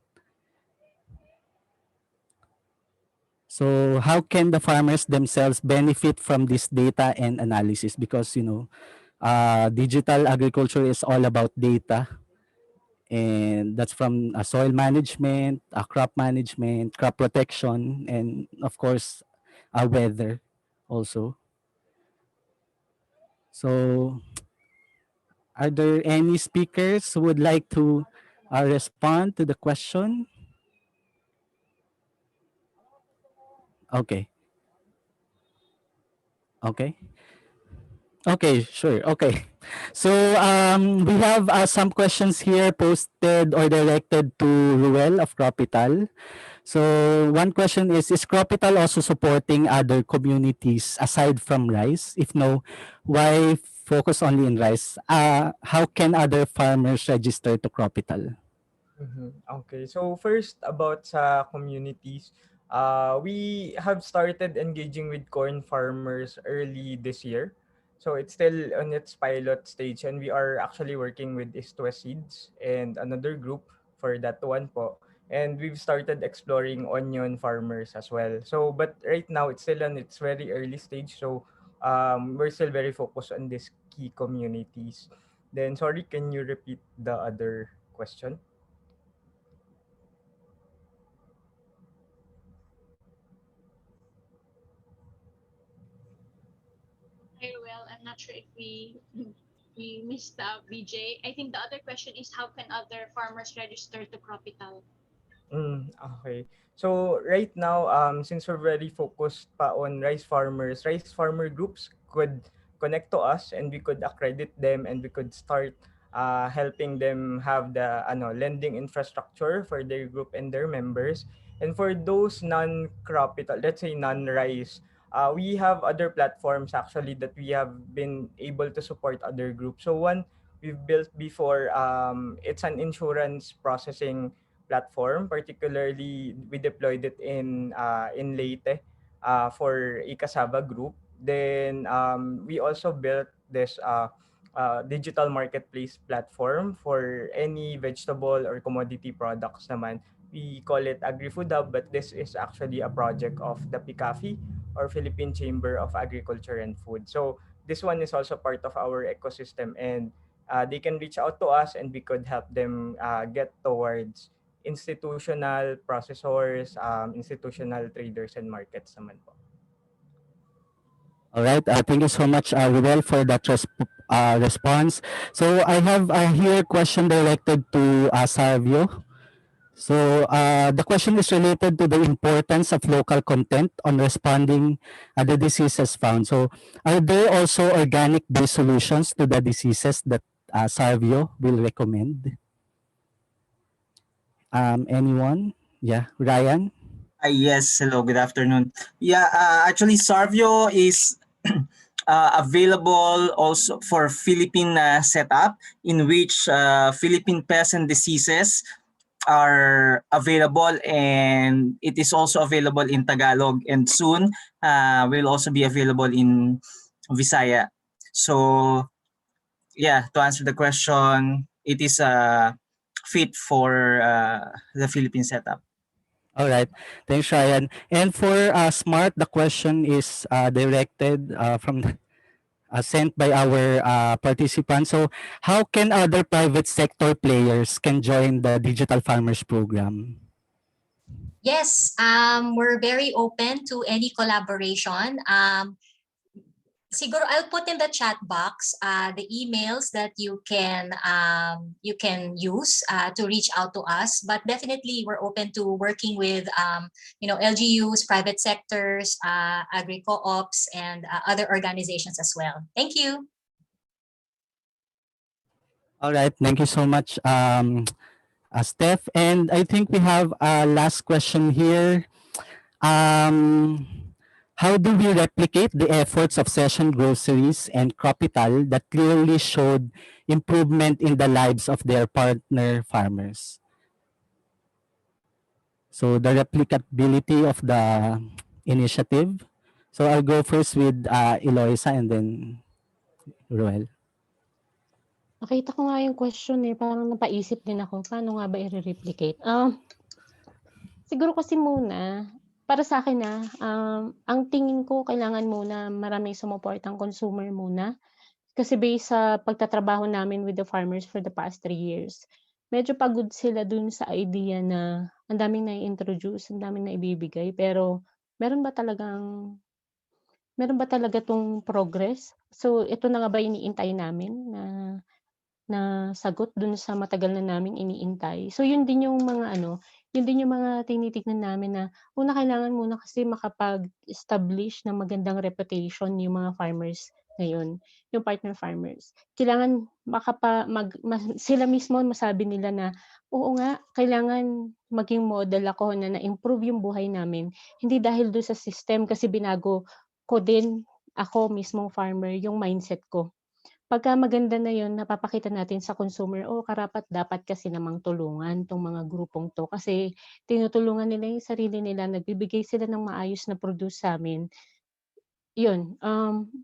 So how can the farmers themselves benefit from this data and analysis? Because digital agriculture is all about data, and that's from soil management, crop management, crop protection, and of course, weather also. So are there any speakers who would like to respond to the question? Okay. Okay. Okay, sure. Okay. So we have some questions here posted or directed to Ruel of Cropital. So one question is Cropital also supporting other communities aside from rice? If no, why focus only in rice? How can other farmers register to Cropital? Okay, so first about sa communities, we have started engaging with corn farmers early this year. So it's still on its pilot stage and we are actually working with East West Seeds and another group for that one po. And we've started exploring onion farmers as well. So but right now it's still on its very early stage. So we're still very focused on these key communities. Then sorry, can you repeat the other question? Very well. I'm not sure if we missed BJ. I think the other question is how can other farmers register to Cropital? Okay. So right now, since we're very focused pa on rice farmer groups could connect to us and we could accredit them and we could start helping them have the lending infrastructure for their group and their members. And for those non-capital, let's say non-rice, we have other platforms actually that we have been able to support other groups. So one we've built before, it's an insurance processing platform. Particularly, we deployed it in Leyte for Ikasaba Group. Then we also built this digital marketplace platform for any vegetable or commodity products naman. We call it AgriFood Hub, but this is actually a project of the PICAFI or Philippine Chamber of Agriculture and Food. So this one is also part of our ecosystem and they can reach out to us and we could help them get towards institutional processors, institutional traders and markets naman po. All right. Thank you so much, Ruel, for that response. So I have here a question directed to Sarvio. So the question is related to the importance of local content on responding the diseases found. So are there also organic-based solutions to the diseases that Sarvio will recommend? Anyone? Yeah, Ryan? Yes, hello, good afternoon. Yeah, actually, Sarvio is available also for Philippine setup in which Philippine pests and diseases are available, and it is also available in Tagalog, and soon will also be available in Visaya. So yeah, to answer the question, it is fit for the Philippine setup. All right. Thanks, Ryan. And for Smart, the question is directed sent by our participants. So how can other private sector players can join the Digital Farmers Program? Yes, we're very open to any collaboration. Siguro I'll put in the chat box the emails that you can use to reach out to us. But definitely, we're open to working with LGUs, private sectors, agri co-ops, and other organizations as well. Thank you. All right, thank you so much, Steph. And I think we have a last question here. Um, how do we replicate the efforts of Session Groceries and Capital that clearly showed improvement in the lives of their partner farmers? So the replicability of the initiative. So I'll go first with Eloisa and then Ruel. Nakita ko nga yung question eh, parang napaisip din ako, paano nga ba i-replicate? Siguro kasi muna, para sa akin ang tingin ko kailangan muna maraming sumuportang consumer muna. Kasi based sa pagtatrabaho namin with the farmers for the past 3 years, medyo pagod sila dun sa idea na ang daming nai-introduce, ang daming naibibigay, pero meron ba talagang meron ba talaga 'tong progress? So, ito na nga ba iniintay namin na sagot dun sa matagal na naming iniintay. So yun din yung mga yun din yung mga tinitignan namin na una kailangan muna kasi makapag-establish ng magandang reputation yung mga farmers ngayon, yung partner farmers. Kailangan sila mismo masabi nila na, "Oo nga, kailangan maging model ako na na-improve yung buhay namin." Hindi dahil dun sa system kasi binago ko din ako mismong farmer yung mindset ko. Pagka maganda na yun napapakita natin sa consumer, oh, karapat-dapat kasi namang tulungan 'tong mga grupong 'to kasi tinutulungan nila yung sarili nila, nagbibigay sila ng maayos na produce sa'min. Yun,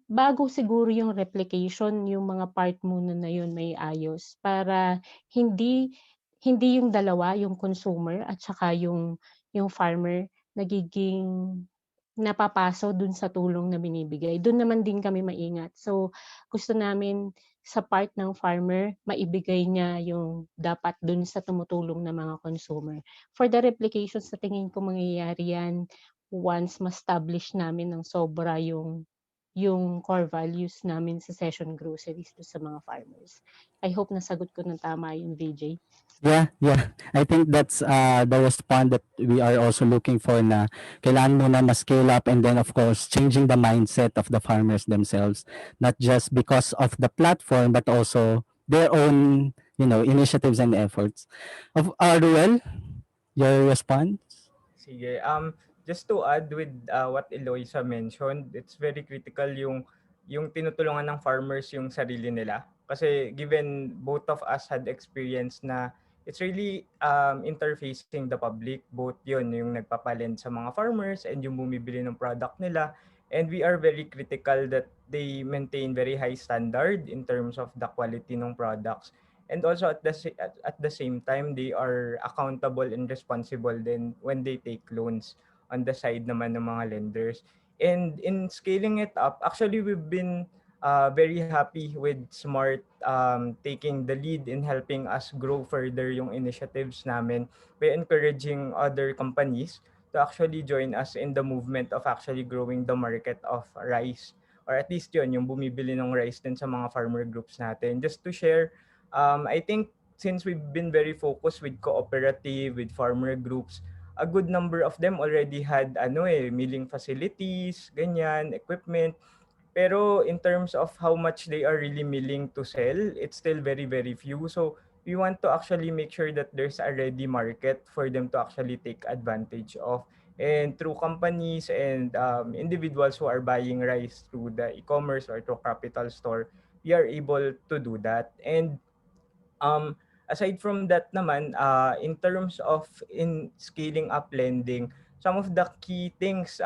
bago siguro yung replication, yung mga part muna na yun may ayos para hindi hindi yung dalawa, yung consumer at saka yung farmer nagiging napapaso dun sa tulong na binibigay. Dun naman din kami maingat. So, gusto namin sa part ng farmer, maibigay niya yung dapat dun sa tumutulong na mga consumer. For the replication sa tingin ko mangyayari yan once ma-establish namin ng sobra yung core values namin sa Session Groceries dun sa mga farmers. I hope nasagot ko ng tama yung VJ. Yeah. I think that's the response that we are also looking for na kailangan muna ma-scale up and then of course changing the mindset of the farmers themselves, not just because of the platform but also their own, initiatives and efforts. Of Ruel, your response? Sige. Just to add with what Eloisa mentioned, it's very critical yung tinutulungan ng farmers yung sarili nila. Kasi given both of us had experience na it's really interfacing the public, both yun yung nagpapalend sa mga farmers and yung bumibili ng product nila. And we are very critical that they maintain very high standard in terms of the quality ng products. And also at the same time, they are accountable and responsible then when they take loans on the side naman ng mga lenders. And in scaling it up, actually we've been very happy with Smart taking the lead in helping us grow further yung initiatives namin by encouraging other companies to actually join us in the movement of actually growing the market of rice. Or at least yun, yung bumibili ng rice din sa mga farmer groups natin. Just to share, I think since we've been very focused with cooperative, with farmer groups, a good number of them already had milling facilities, ganyan, equipment. Pero in terms of how much they are really willing to sell, it's still very, very few. So we want to actually make sure that there's a ready market for them to actually take advantage of. And through companies and individuals who are buying rice through the e-commerce or through capital store, we are able to do that. And aside from that naman, in terms of in scaling up lending, some of the key things,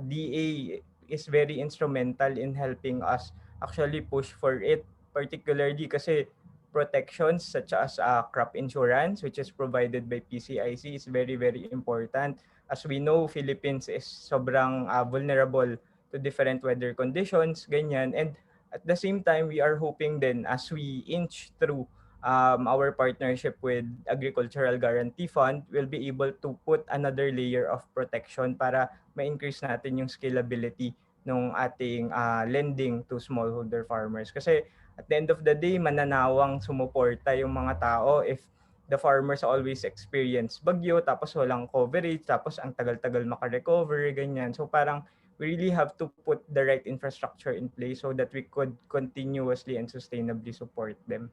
DA is very instrumental in helping us actually push for it, particularly kasi protections such as crop insurance, which is provided by PCIC, is very, very important. As we know, Philippines is sobrang vulnerable to different weather conditions, ganyan. And at the same time, we are hoping then as we inch through our partnership with Agricultural Guarantee Fund, will be able to put another layer of protection para ma-increase natin yung scalability nung ating lending to smallholder farmers. Kasi at the end of the day, mananawang sumuporta yung mga tao if the farmers always experience bagyo, tapos walang coverage, tapos ang tagal-tagal makarecover, ganyan. So parang we really have to put the right infrastructure in place so that we could continuously and sustainably support them.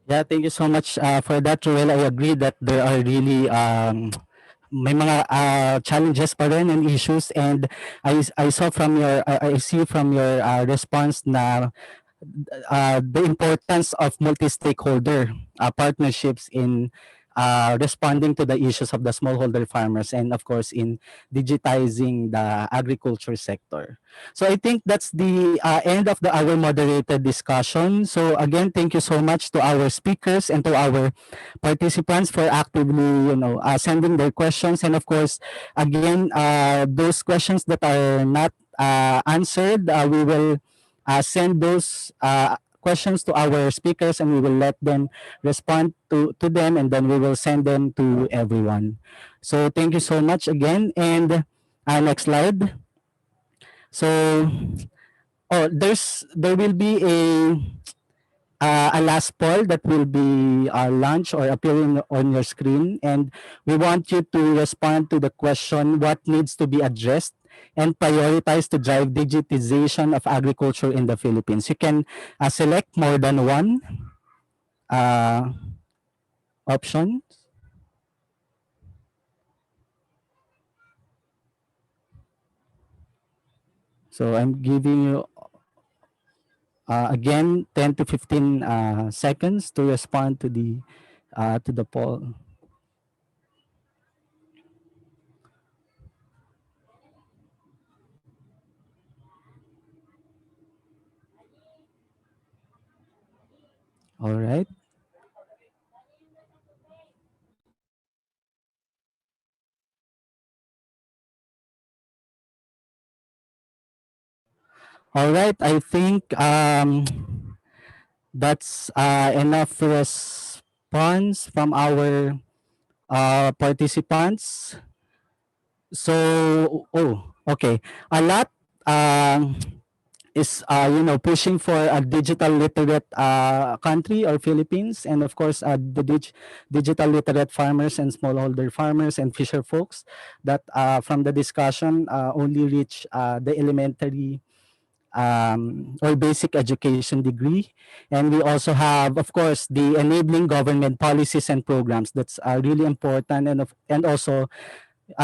Yeah, thank you so much for that, Joel. I agree that there are really may mga challenges pa rin and issues, and I saw from your I see from your response na the importance of multi-stakeholder partnerships in responding to the issues of the smallholder farmers, and of course in digitizing the agriculture sector. So I think that's the end of our moderated discussion. So again, thank you so much to our speakers and to our participants for actively, sending their questions. And of course, again, those questions that are not answered, we will send those questions to our speakers, and we will let them respond to them, and then we will send them to everyone. So thank you so much again. And next slide. So, there will be a last poll that will be launched or appearing on your screen, and we want you to respond to the question: what needs to be addressed and prioritized to drive digitization of agriculture in the Philippines? You can select more than one option. So I'm giving you again 10 to 15 seconds to respond to the poll. All right. All right. I think that's enough response from our participants. So, okay. A lot is pushing for a digital literate country or Philippines, and of course the digital literate farmers and smallholder farmers and fisher folks that from the discussion only reach the elementary or basic education degree. And we also have, of course, the enabling government policies and programs that's really important, and also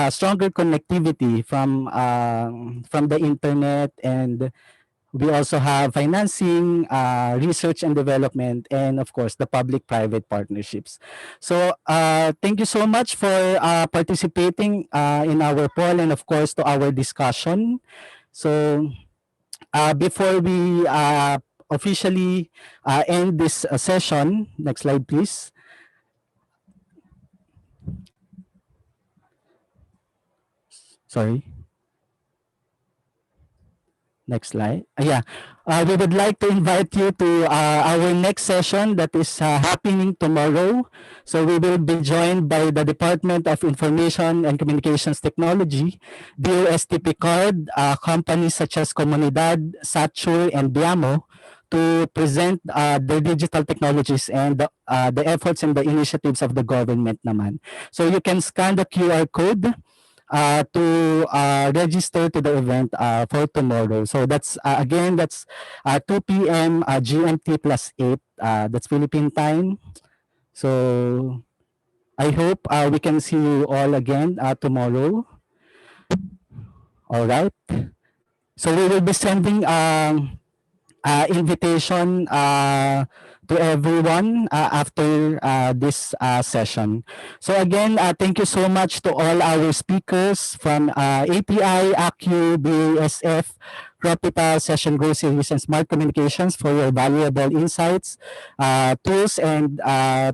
stronger connectivity from the internet. And we also have financing, research and development, and of course, the public-private partnerships. So thank you so much for participating in our poll, and of course to our discussion. So before we officially end this session, next slide please. Sorry. Next slide. Yeah. We would like to invite you to our next session that is happening tomorrow. So we will be joined by the Department of Information and Communications Technology, DOSTP card, companies such as Comunidad, Satur, and Biamo to present their digital technologies and the efforts and the initiatives of the government naman. So you can scan the QR code to register to the event for tomorrow. So that's again, that's 2 p.m. GMT plus 8. That's Philippine time. So I hope we can see you all again tomorrow. All right. So we will be sending invitation to everyone after this session. So again, thank you so much to all our speakers from API, ACU, BASF, Capital, Session Growth Series, and Smart Communications for your valuable insights, tools, and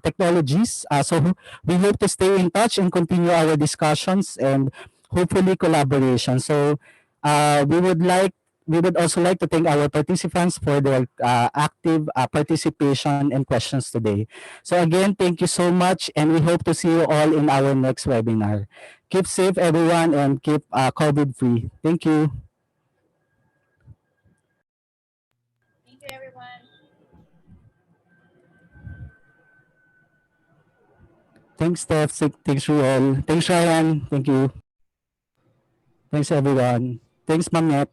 technologies. So we hope to stay in touch and continue our discussions and hopefully collaboration. So we would also like to thank our participants for their active participation and questions today. So again, thank you so much, and we hope to see you all in our next webinar. Keep safe, everyone, and keep COVID free. Thank you. you, everyone. Thanks, Steph. Thanks, Ruel. Thanks, Ryan. Thank you. Thanks, everyone. Thanks, Ma'am Net.